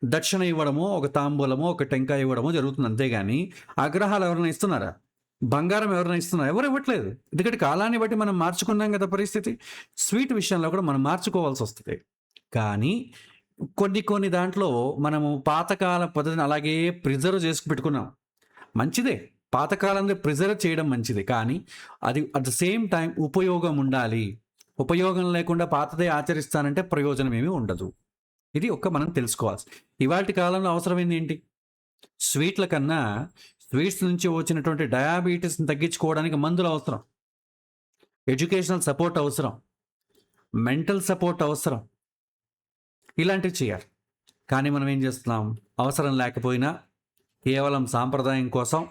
దక్షిణ ఇవ్వడమో, ఒక తాంబూలమో, ఒక టెంకాయ ఇవ్వడమో జరుగుతుంది. అంతేగాని అగ్రహాలు ఎవరైనా ఇస్తున్నారా? బంగారం ఎవరైనా ఇస్తున్నారా? ఎవరు ఇవ్వట్లేదు. ఎందుకంటే కాలాన్ని బట్టి మనం మార్చుకున్నాం కదా పరిస్థితి. స్వీట్ విషయంలో కూడా మనం మార్చుకోవాల్సి వస్తుంది. కానీ కొన్ని దాంట్లో మనము పాతకాల పద్ధతిని అలాగే ప్రిజర్వ్ చేసి పెట్టుకున్నాం. మంచిదే. పాతకాలంలో ప్రిజర్వ్ చేయడం మంచిది. కానీ అది అట్ ద సేమ్ టైం ఉపయోగం ఉండాలి. ఉపయోగం లేకుండా పాతదే ఆచరిస్తానంటే ప్రయోజనం ఏమీ ఉండదు. ఇది మనం తెలుసుకోవాల్సి. ఇవాల్టి కాలంలో అవసరమైంది ఏంటి? స్వీట్ల కన్నా స్వీట్స్ నుంచి వచ్చినటువంటి డయాబెటీస్‌ని తగ్గించుకోవడానికి మందులు అవసరం. ఎడ్యుకేషనల్ సపోర్ట్ అవసరం. మెంటల్ సపోర్ట్ అవసరం. ఇలాంటివి చేయాలి. కానీ మనం ఏం చేస్తున్నాం? అవసరం లేకపోయినా కేవలం సాంప్రదాయం కోసం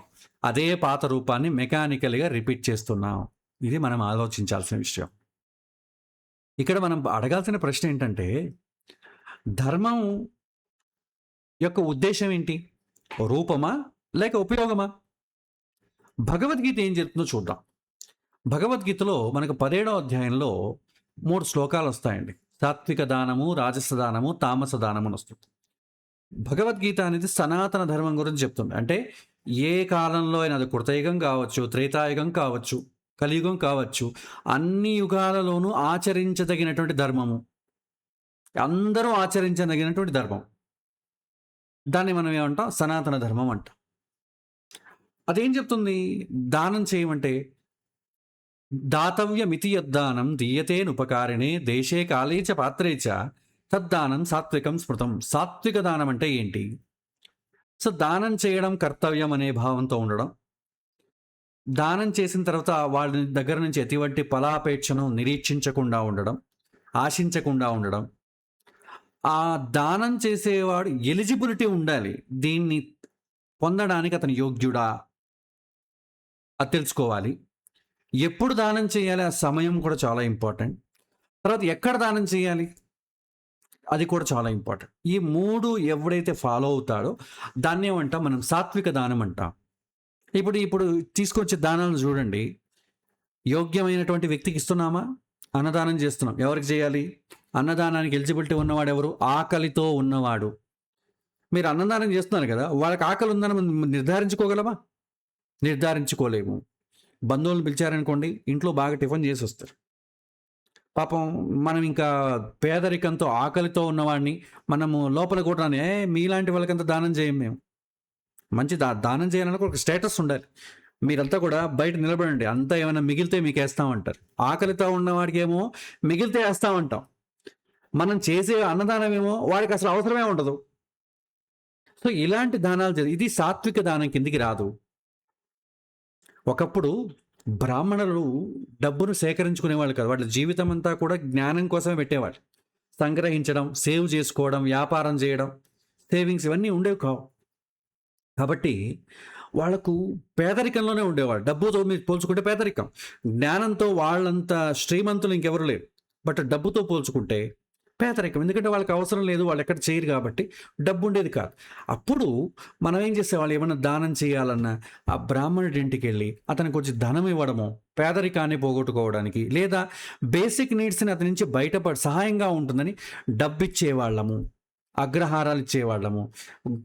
అదే పాత రూపాన్ని మెకానికల్‌గా రిపీట్ చేస్తున్నాం. ఇది మనం ఆలోచించాల్సిన విషయం. ఇక్కడ మనం అడగాల్సిన ప్రశ్న ఏంటంటే, ధర్మం యొక్క ఉద్దేశ్యం ఏంటి? రూపమా? లేక ఉపయోగమా? భగవద్గీత ఏం చెప్తుందో చూద్దాం. భగవద్గీతలో మనకు 17వ అధ్యాయంలో 3 శ్లోకాలు వస్తాయండి. సాత్విక దానము, రాజస దానము, తామస దానము అని వస్తుంది. భగవద్గీత అనేది సనాతన ధర్మం గురించి చెప్తుంది. అంటే ఏ కాలంలో అయినా, అది కృతయుగం కావచ్చు, త్రేతాయుగం కావచ్చు, కలియుగం కావచ్చు, అన్ని యుగాలలోనూ ఆచరించదగినటువంటి ధర్మము, అందరూ ఆచరించదగినటువంటి ధర్మం. దాన్ని మనం ఏమంటాం? సనాతన ధర్మం అంటాం. అదేం చెప్తుంది? దానం చేయమంటే దాతవ్యమితి యద్దానం దీయతేనుపకారిణే దేశే కాలే చ పాత్రే చ తద్దానం సాత్వికం స్మృతం. సాత్విక దానం అంటే ఏంటి? సో దానం చేయడం కర్తవ్యం అనే భావంతో ఉండడం, దానం చేసిన తర్వాత వాళ్ళ దగ్గర నుంచి ఎటువంటి ఫలాపేక్షను నిరీక్షించకుండా ఉండడం, ఆశించకుండా ఉండడం, ఆ దానం చేసేవాడు ఎలిజిబిలిటీ ఉండాలి. దీన్ని పొందడానికి అతను యోగ్యుడా అది తెలుసుకోవాలి. ఎప్పుడు దానం చేయాలి, ఆ సమయం కూడా చాలా ఇంపార్టెంట్. తర్వాత ఎక్కడ దానం చేయాలి, అది కూడా చాలా ఇంపార్టెంట్. ఈ 3 ఎవడైతే ఫాలో అవుతాడో దాన్ని ఏమంటాం? మనం సాత్విక దానం అంటాం. ఇప్పుడు తీసుకొచ్చే దానాలను చూడండి. యోగ్యమైనటువంటి వ్యక్తికి ఇస్తున్నామా? అన్నదానం చేస్తున్నాం. ఎవరికి చేయాలి? అన్నదానానికి ఎలిజిబిలిటీ ఉన్నవాడు ఎవరు? ఆకలితో ఉన్నవాడు. మీరు అన్నదానం చేస్తున్నారు కదా, వాళ్ళకి ఆకలి ఉందని మనం నిర్ధారించుకోగలమా? నిర్ధారించుకోలేము. బంధువులను పిలిచారనుకోండి, ఇంట్లో బాగా టిఫిన్ చేసి వస్తారు. పాపం మనం ఇంకా పేదరికంతో ఆకలితో ఉన్నవాడిని మనము లోపల కూడా మీలాంటి వాళ్ళకంతా దానం చేయం మేము. మంచి దానం చేయాలనుకో ఒక స్టేటస్ ఉండాలి. మీరంతా కూడా బయట నిలబడండి, అంతా ఏమైనా మిగిలితే మీకు వేస్తామంటారు. ఆకలితో ఉన్నవాడికి ఏమో మిగిలితే వేస్తామంటాం. మనం చేసే అన్నదానం ఏమో వాడికి అసలు అవసరమే ఉండదు. సో ఇలాంటి దానాలు ఇది సాత్విక దానం కిందికి రాదు. ఒకప్పుడు బ్రాహ్మణులు డబ్బును సేకరించుకునేవాళ్ళు కాదు. వాళ్ళ జీవితం అంతా కూడా జ్ఞానం కోసమే పెట్టేవాళ్ళు. సంగ్రహించడం, సేవ్ చేసుకోవడం, వ్యాపారం చేయడం, సేవింగ్స్ ఇవన్నీ ఉండేవి కావు. కాబట్టి వాళ్ళకు పేదరికంలోనే ఉండేవాళ్ళు. డబ్బుతో మీరు పోల్చుకుంటే పేదరికం. జ్ఞానంతో వాళ్ళంత శ్రీమంతులు ఇంకెవరు లేరు. బట్ డబ్బుతో పోల్చుకుంటే పేదరికం. ఎందుకంటే వాళ్ళకి అవసరం లేదు, వాళ్ళు ఎక్కడ చేయరు కాబట్టి డబ్బు ఉండేది కాదు. అప్పుడు మనం ఏం చేసేవాళ్ళు? ఏమన్నా దానం చేయాలన్నా ఆ బ్రాహ్మణుడి ఇంటికి వెళ్ళి అతనికి కొంచెం ధనం ఇవ్వడము, పేదరికాన్ని పోగొట్టుకోవడానికి, లేదా బేసిక్ నీడ్స్ని అతని నుంచి బయటపడి సహాయంగా ఉంటుందని డబ్బు ఇచ్చేవాళ్ళము, అగ్రహారాలు ఇచ్చేవాళ్ళము,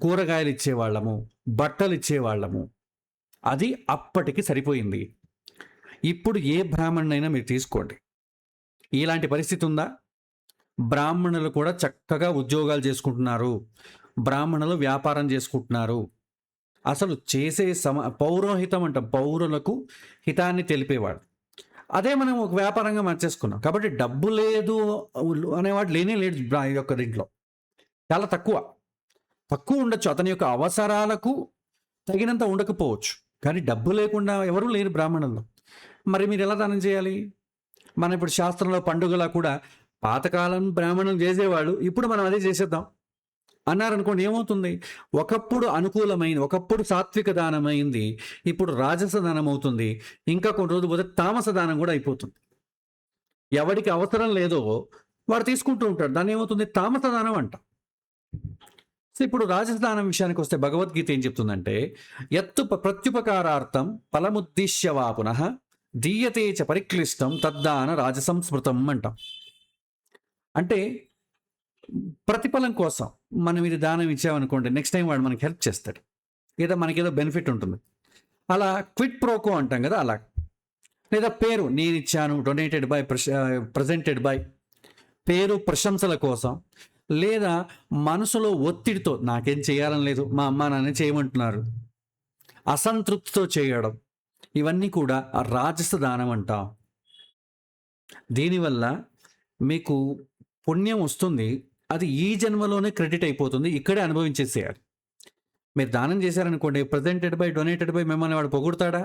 కూరగాయలు ఇచ్చేవాళ్ళము, బట్టలు ఇచ్చేవాళ్ళము. అది అప్పటికి సరిపోయింది. ఇప్పుడు ఏ బ్రాహ్మణునైనా మీరు తీసుకోండి, ఇలాంటి పరిస్థితి ఉందా? బ్రాహ్మణులు కూడా చక్కగా ఉద్యోగాలు చేసుకుంటున్నారు, బ్రాహ్మణులు వ్యాపారం చేసుకుంటున్నారు. అసలు చేసే పౌరోహితం అంట, పౌరులకు హితాన్ని తెలిపేవాడు. అదే మనం ఒక వ్యాపారంగా మార్చేసుకున్నాం. కాబట్టి డబ్బు లేదు అనేవాడు లేనే లేడు ఈ యొక్క దీంట్లో. చాలా తక్కువ ఉండొచ్చు, అతని యొక్క అవసరాలకు తగినంత ఉండకపోవచ్చు, కానీ డబ్బు లేకుండా ఎవరూ లేరు బ్రాహ్మణుల్లో. మరి మీరు ఎలా దానం చేయాలి? మనం ఇప్పుడు శాస్త్రంలో పండుగలా కూడా పాతకాలం బ్రాహ్మణులు చేసేవాళ్ళు, ఇప్పుడు మనం అదే చేసేద్దాం అన్నారనుకోండి, ఏమవుతుంది? ఒకప్పుడు అనుకూలమైంది, ఒకప్పుడు సాత్విక దానమైంది, ఇప్పుడు రాజస దానం అవుతుంది. ఇంకా కొన్ని రోజులు పోతే తామస దానం కూడా అయిపోతుంది. ఎవడికి అవసరం లేదో వాడు తీసుకుంటూ ఉంటాడు. దాన్ని ఏమవుతుంది? తామస దానం అంట. సో ఇప్పుడు రాజసదానం విషయానికి వస్తే భగవద్గీత ఏం చెప్తుందంటే, యత్తు ప్రత్యుపకారార్థం ఫలముద్దిశ్య వా పునః దీయతే చ పరిక్లిష్టం తద్దాన రాజసంస్మృతం అంటాం. అంటే ప్రతిఫలం కోసం మనం ఇది దానం ఇచ్చామనుకోండి, నెక్స్ట్ టైం వాడు మనకి హెల్ప్ చేస్తాడు, లేదా మనకేదో బెనిఫిట్ ఉంటుంది. అలా క్విట్ ప్రోకో అంటాం కదా, అలా. లేదా పేరు, నేను ఇచ్చాను, డొనేటెడ్ బై, ప్రజెంటెడ్ బై, పేరు ప్రశంసల కోసం, లేదా మనసులో ఒత్తిడితో నాకేం చేయాలని లేదు, మా అమ్మ నాన్న చేయమంటున్నారు, అసంతృప్తితో చేయడం, ఇవన్నీ కూడా రాజస దానం అంటాం. దీనివల్ల మీకు పుణ్యం వస్తుంది, అది ఈ జన్మలోనే క్రెడిట్ అయిపోతుంది, ఇక్కడే అనుభవించేసేయాలి. మీరు దానం చేశారనుకోండి, ప్రజెంటెడ్ బై, డొనేటెడ్ బై, మిమ్మల్ని వాడు పొగుడతాడా?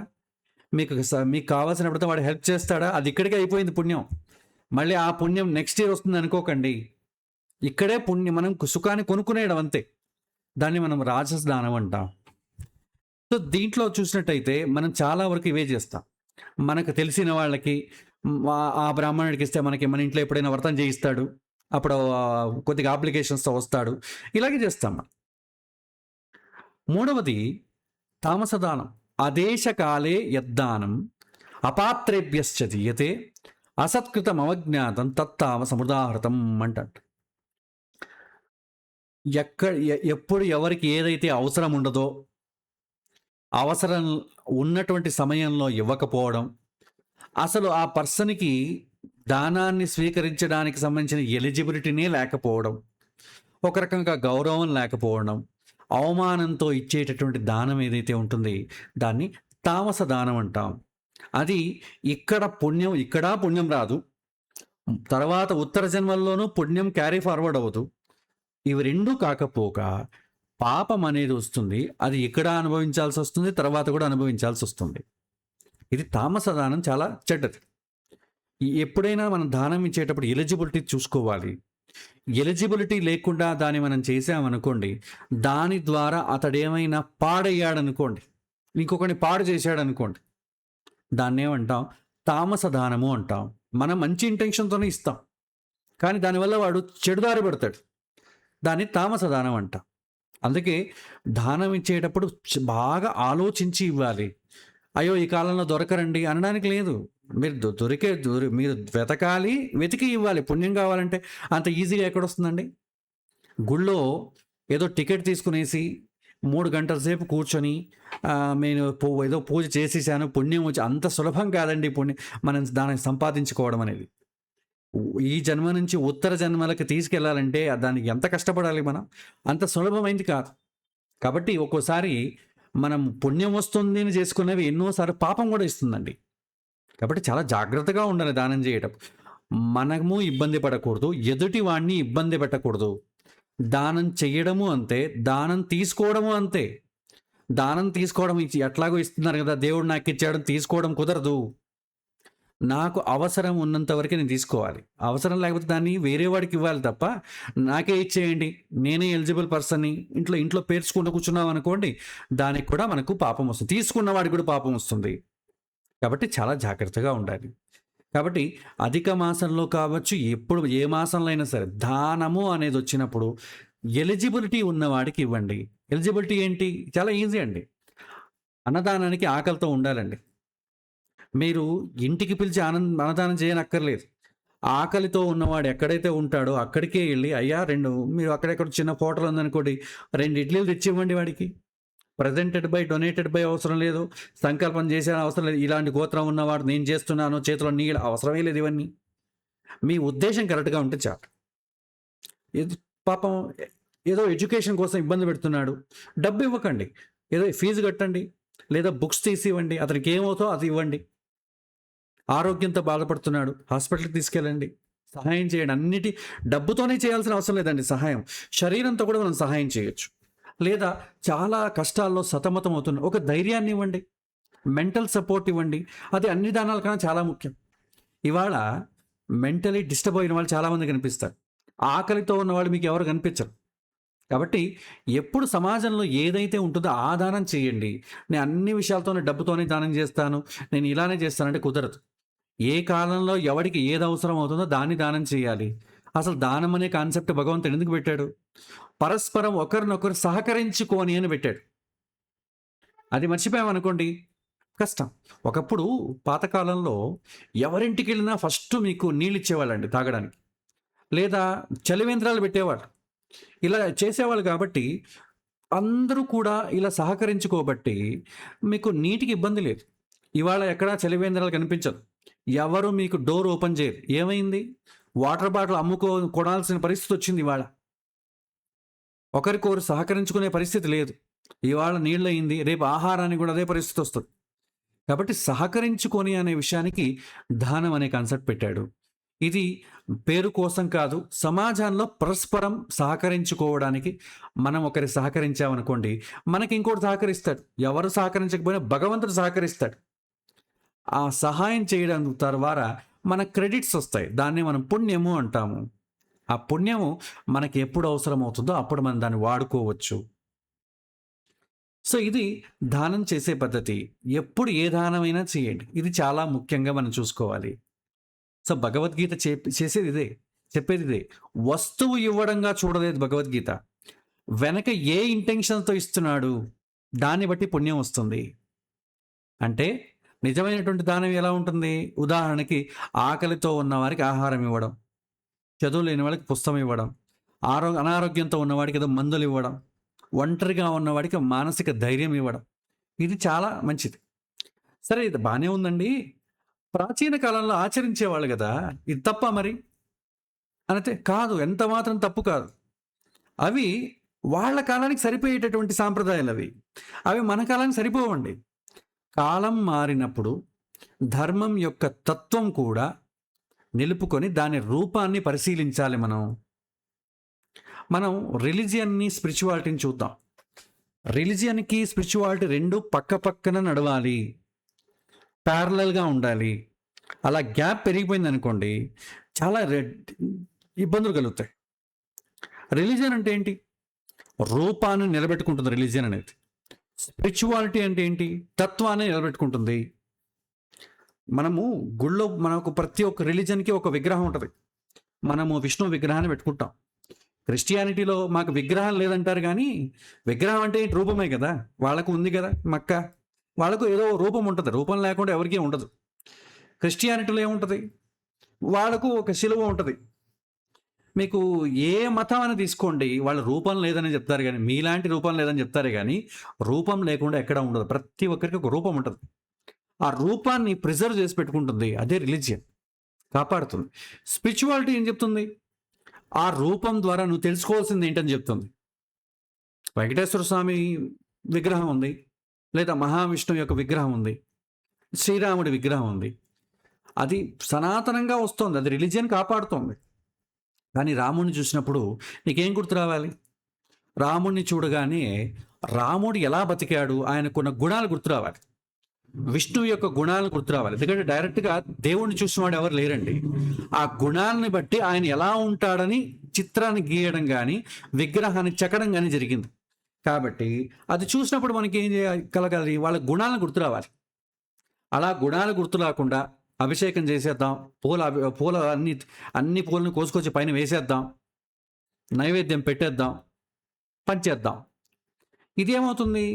మీకు కావాల్సినప్పుడు వాడు హెల్ప్ చేస్తాడా? అది ఇక్కడికే అయిపోయింది పుణ్యం. మళ్ళీ ఆ పుణ్యం నెక్స్ట్ ఇయర్ వస్తుంది అనుకోకండి. ఇక్కడే పుణ్యం, మనం సుఖాన్ని కొనుక్కునేయడం అంతే. దాన్ని మనం రాజస దానం అంటాం. సో దీంట్లో చూసినట్టయితే మనం చాలా వరకు ఇవే చేస్తాం. మనకు తెలిసిన వాళ్ళకి ఆ బ్రాహ్మణుడికి ఇస్తే మనకి మన ఇంట్లో ఎప్పుడైనా వ్రతం చేయిస్తాడు, అప్పుడు కొద్దిగా అప్లికేషన్స్తో వస్తాడు, ఇలాగే చేస్తాం మనం. మూడవది తామసదానం. అదేశకాలే యద్దానం అపాత్రేభ్యశ్చ దీయతే అసత్కృతం అవజ్ఞాతం తత్తామ సముదాహృతం అంటాడు. ఎప్పుడు ఎవరికి ఏదైతే అవసరం ఉండదో, అవసరం ఉన్నటువంటి సమయంలో ఇవ్వకపోవడం, అసలు ఆ పర్సన్కి దానాన్ని స్వీకరించడానికి సంబంధించిన ఎలిజిబిలిటీనే లేకపోవడం, ఒక రకంగా గౌరవం లేకపోవడం, అవమానంతో ఇచ్చేటటువంటి దానం ఏదైతే ఉంటుంది దాన్ని తామస దానం అంటాం. అది ఇక్కడ పుణ్యం రాదు, తర్వాత ఉత్తర జన్మల్లోనూ పుణ్యం క్యారీ ఫార్వర్డ్ అవ్వదు. ఇవి రెండూ కాకపోగా పాపం అనేది వస్తుంది. అది ఇక్కడ అనుభవించాల్సి వస్తుంది, తర్వాత కూడా అనుభవించాల్సి వస్తుంది. ఇది తామస దానం చాలా చెడ్డది. ఎప్పుడైనా మనం దానం ఇచ్చేటప్పుడు ఎలిజిబిలిటీ చూసుకోవాలి. ఎలిజిబిలిటీ లేకుండా దాన్ని మనం చేసామనుకోండి, దాని ద్వారా అతడేమైనా పాడయ్యాడనుకోండి, ఇంకొకరిని పాడు చేశాడనుకోండి, దాన్ని ఏమంటాం? తామస దానము అంటాం. మనం మంచి ఇంటెన్షన్తోనే ఇస్తాం, కానీ దానివల్ల వాడు చెడుదారి పడతాడు. దాన్ని తామస దానం అంటాం. అందుకే దానం ఇచ్చేటప్పుడు బాగా ఆలోచించి ఇవ్వాలి. అయ్యో ఈ కాలంలో దొరకరండి అనడానికి లేదు. మీరు వెతకాలి, వెతికి ఇవ్వాలి. పుణ్యం కావాలంటే అంత ఈజీగా ఎక్కడొస్తుందండి? గుళ్ళో ఏదో టికెట్ తీసుకునేసి 3 గంటల సేపు కూర్చొని నేను ఏదో పూజ చేసేసాను, పుణ్యం వచ్చి, అంత సులభం కాదండి పుణ్యం మనం దాన్ని సంపాదించుకోవడం అనేది. ఈ జన్మ నుంచి ఉత్తర జన్మలకి తీసుకెళ్ళాలంటే దానికి ఎంత కష్టపడాలి మనం? అంత సులభమైంది కాదు. కాబట్టి ఒక్కోసారి మనం పుణ్యం వస్తుంది అని చేసుకునేవి ఎన్నోసార్లు పాపం కూడా ఇస్తుందండి. కాబట్టి చాలా జాగ్రత్తగా ఉండాలి దానం చేయటం. మనము ఇబ్బంది పడకూడదు, ఎదుటి వాడిని ఇబ్బంది పెట్టకూడదు. దానం చెయ్యడము అంతే, దానం తీసుకోవడము అంతే. దానం తీసుకోవడం ఎట్లాగో ఇస్తున్నారు కదా, దేవుడు నాకు ఇచ్చాడు, తీసుకోవడం కుదరదు. నాకు అవసరం ఉన్నంత వరకు నేను తీసుకోవాలి. అవసరం లేకపోతే దాన్ని వేరే వాడికి ఇవ్వాలి తప్ప నాకే ఇచ్చేయండి, నేనే ఎలిజిబుల్ పర్సన్ని ఇంట్లో పేర్చుకుంటూ కూర్చున్నాం అనుకోండి, దానికి కూడా మనకు పాపం వస్తుంది, తీసుకున్న వాడికి కూడా పాపం వస్తుంది. కాబట్టి చాలా జాగ్రత్తగా ఉండాలి. కాబట్టి అధిక మాసంలో కావచ్చు, ఎప్పుడు ఏ మాసంలో అయినా సరే దానము అనేది వచ్చినప్పుడు ఎలిజిబిలిటీ ఉన్నవాడికి ఇవ్వండి. ఎలిజిబిలిటీ ఏంటి? చాలా ఈజీ అండి. అన్నదానానికి ఆకలితో ఉండాలండి. మీరు ఇంటికి పిలిచి అన్నదానం చేయనక్కర్లేదు. ఆకలితో ఉన్నవాడు ఎక్కడైతే ఉంటాడో అక్కడికే వెళ్ళి, అయ్యా మీరు అక్కడెక్కడ చిన్న హోటల్ ఉందనుకోండి, 2 ఇడ్లీలు తెచ్చివ్వండి వాడికి. ప్రజెంటెడ్ బై, డొనేటెడ్ బై అవసరం లేదు, సంకల్పం చేసే అవసరం లేదు. ఇలాంటి గోత్రం ఉన్నవాడు నేను చేస్తున్నాను, చేతిలో నీళ్ళు అవసరమే లేదు. ఇవన్నీ మీ ఉద్దేశం కరెక్ట్గా ఉంటే చాలు. పాపం ఏదో ఎడ్యుకేషన్ కోసం ఇబ్బంది పెడుతున్నాడు, డబ్బు ఇవ్వకండి, ఏదో ఫీజు కట్టండి, లేదా బుక్స్ తీసి ఇవ్వండి, అతనికి ఏమవుతో అది ఇవ్వండి. ఆరోగ్యంతో బాధపడుతున్నాడు, హాస్పిటల్కి తీసుకెళ్ళండి, సహాయం చేయండి. అన్నిటి డబ్బుతోనే చేయాల్సిన అవసరం లేదండి. సహాయం శరీరంతో కూడా మనం సహాయం చేయొచ్చు. లేదా చాలా కష్టాల్లో సతమతం అవుతున్న ఒక ధైర్యాన్ని ఇవ్వండి, మెంటల్ సపోర్ట్ ఇవ్వండి. అది అన్ని దానాల కన్నా చాలా ముఖ్యం. ఇవాళ మెంటలీ డిస్టర్బ్ అయిన వాళ్ళు చాలామంది కనిపిస్తారు, ఆకలితో ఉన్నవాళ్ళు మీకు ఎవరు కనిపించరు. కాబట్టి ఎప్పుడు సమాజంలో ఏదైతే ఉంటుందో ఆ దానం చేయండి. నేను అన్ని విషయాలతోనే డబ్బుతోనే దానం చేస్తాను, నేను ఇలానే చేస్తానంటే కుదరదు. ఏ కాలంలో ఎవరికి ఏది అవసరం అవుతుందో దాన్ని దానం చేయాలి. అసలు దానం అనే కాన్సెప్ట్ భగవంతుడు ఎందుకు పెట్టాడు? పరస్పరం ఒకరినొకరు సహకరించుకొని అని పెట్టాడు. అది మర్చిపోయామనుకోండి కష్టం. ఒకప్పుడు పాతకాలంలో ఎవరింటికి వెళ్ళినా ఫస్ట్ మీకు నీళ్ళు ఇచ్చేవాళ్ళండి తాగడానికి, లేదా చలివేంద్రాలు పెట్టేవాళ్ళు. ఇలా చేసేవాళ్ళు కాబట్టి అందరూ కూడా ఇలా సహకరించుకోబట్టి మీకు నీటికి ఇబ్బంది లేదు. ఇవాళ ఎక్కడా చలివేంద్రాలు కనిపించదు, ఎవరు మీకు డోర్ ఓపెన్ చేయరు. ఏమైంది? వాటర్ బాటిల్ కొనాల్సిన పరిస్థితి వచ్చింది. ఇవాళ ఒకరికొకరు సహకరించుకునే పరిస్థితి లేదు. ఇవాళ నీళ్ళు అయింది, రేపు ఆహారానికి కూడా అదే పరిస్థితి వస్తుంది. కాబట్టి సహకరించుకొని అనే విషయానికి దానం అనే కాన్సెప్ట్ పెట్టాడు. ఇది పేరు కోసం కాదు, సమాజంలో పరస్పరం సహకరించుకోవడానికి. మనం ఒకరి సహకరించామనుకోండి, మనకి ఇంకోటి సహకరిస్తాడు. ఎవరు సహకరించకపోయినా భగవంతుడు సహకరిస్తాడు. ఆ సహాయం చేయడం ద్వారా మన క్రెడిట్స్ వస్తాయి, దాన్ని మనం పుణ్యము అంటాము. ఆ పుణ్యము మనకి ఎప్పుడు అవసరం అవుతుందో అప్పుడు మనం దాన్ని వాడుకోవచ్చు. సో ఇది దానం చేసే పద్ధతి. ఎప్పుడు ఏ దానమైనా చేయండి, ఇది చాలా ముఖ్యంగా మనం చూసుకోవాలి. సో భగవద్గీత చేసేది ఇదే, చెప్పేది ఇదే. వస్తువు ఇవ్వడంగా చూడలేదు భగవద్గీత. వెనక ఏ ఇంటెన్షన్తో ఇస్తున్నాడు దాన్ని బట్టి పుణ్యం వస్తుంది. అంటే నిజమైనటువంటి దానం ఎలా ఉంటుంది? ఉదాహరణకి ఆకలితో ఉన్నవారికి ఆహారం ఇవ్వడం, చదువు లేని వాళ్ళకి పుస్తకం ఇవ్వడం, అనారోగ్యంతో ఉన్నవాడికి ఏదో మందులు ఇవ్వడం, ఒంటరిగా ఉన్నవాడికి మానసిక ధైర్యం ఇవ్వడం. ఇది చాలా మంచిది. సరే ఇది బానే ఉందండి. ప్రాచీన కాలంలో ఆచరించేవాళ్ళు గదా! ఇది తప్పా మరి? అనతే కాదు. ఎంత మాత్రం తప్పు కాదు. అవి వాళ్ళ కాలానికి సరిపోయేటటువంటి సాంప్రదాయాలవి. అవి మన కాలానికి సరిపోవండి. కాలం మారినప్పుడు ధర్మం యొక్క తత్వం కూడా నిలుపుకొని దాని రూపాన్ని పరిశీలించాలి మనం. మనం రిలిజియన్‌ని, స్పిరిచువాలిటీని చూద్దాం. రిలిజియన్‌కి, స్పిరిచువాలిటీ 2 పక్కపక్కన నడవాలి. ప్యారలల్‌గా ఉండాలి. అలా గ్యాప్ పెరిగిపోయిందనుకోండి, చాలా ఇబ్బందులు కలుగుతాయి. రిలిజియన్ అంటే ఏంటి? రూపాన్ని నిలబెట్టుకుంటుంది రిలిజియన్ అనేది. స్పిరిచువాలిటీ అంటే ఏంటి? తత్వాన్ని నిలబెట్టుకుంటుంది. మనము గుళ్ళో మనకు ప్రతి ఒక్క రిలిజియన్‌కి ఒక విగ్రహం ఉంటది. మనము విష్ణు విగ్రహాన్ని పెట్టుకుంటాం. క్రిస్టియానిటీలో మాకు విగ్రహం లేదంటారు గానీ, విగ్రహం అంటే రూపమే కదా! వాళ్ళకు ఉంది కదా! మక్కా. వాళ్ళకు ఏదో రూపం ఉంటది. రూపం లేకుండా ఎవరికీ ఉండదు. క్రిస్టియానిటీలో ఏముంటది? వాళ్ళకు ఒక శిలువ ఉంటది. మీకు ఏ మతం అని తీసుకోండి, వాళ్ళు రూపం లేదని చెప్తారు గానీ, మీలాంటి రూపం లేదని చెప్తారే గానీ, రూపం లేకుండా ఎక్కడ ఉండదు. ప్రతి ఒక్కరికి ఒక రూపం ఉంటది. ఆ రూపాన్ని ప్రిజర్వ్ చేసి పెట్టుకుంటుంది. అదే రిలిజియన్. కాపాడుతుంది. స్పిరిచువాలిటీ ఏం చెప్తుంది? ఆ రూపం ద్వారా నువ్వు తెలుసుకోవాల్సింది ఏంటని చెప్తుంది. వెంకటేశ్వర స్వామి విగ్రహం ఉంది. లేదా మహావిష్ణువు యొక్క విగ్రహం ఉంది. శ్రీరాముడి విగ్రహం ఉంది. అది సనాతనంగా వస్తోంది. అది రిలిజియన్ కాపాడుతోంది. కానీ రాముడిని చూసినప్పుడు నీకేం గుర్తు రావాలి? రాముడిని చూడగానే రాముడు ఎలా బతికాడు? ఆయనకున్న గుణాలు గుర్తు రావాలి. విష్ణువు యొక్క గుణాలు గుర్తు రావాలి. ఎందుకంటే డైరెక్ట్‌గా దేవుడిని చూసినవాడు ఎవరు లేరండి. ఆ గుణాలని బట్టి ఆయన ఎలా ఉంటాడని చిత్రాన్ని గీయడం గానీ, విగ్రహాన్ని చెక్కడం గానీ జరిగింది. కాబట్టి అది చూసినప్పుడు మనకి ఏం కలగాలి? వాళ్ళ గుణాలను గుర్తు రావాలి. అలా గుణాలు గుర్తు రాకుండా అభిషేకం చేసేద్దాం. పూల అన్ని పూలను కోసుకొచ్చి పైన వేసేద్దాం. నైవేద్యం పెట్టేద్దాం. పంచేద్దాం. ఇదేమవుతుంది?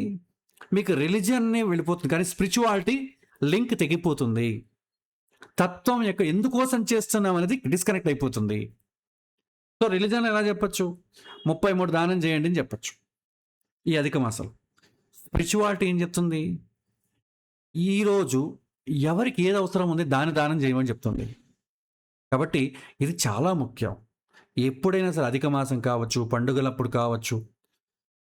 మీకు రిలిజియన్‌నే వెళ్ళిపోతుంది. కానీ స్పిరిచువాలిటీ లింక్ తెగిపోతుంది. తత్వం యొక్క ఎందుకోసం చేస్తున్నాం అనేది డిస్కనెక్ట్ అయిపోతుంది. సో రిలిజియన్ ఎలా చెప్పొచ్చు? 33 దానం చేయండి అని చెప్పొచ్చు ఈ అధిక మాసం. స్పిరిచువాలిటీ ఏం చెప్తుంది? ఈరోజు ఎవరికి ఏది అవసరం ఉంది దాని దానం చేయమని చెప్తుంది. కాబట్టి ఇది చాలా ముఖ్యం. ఎప్పుడైనా సరే అధిక మాసం కావచ్చు, పండుగలప్పుడు కావచ్చు,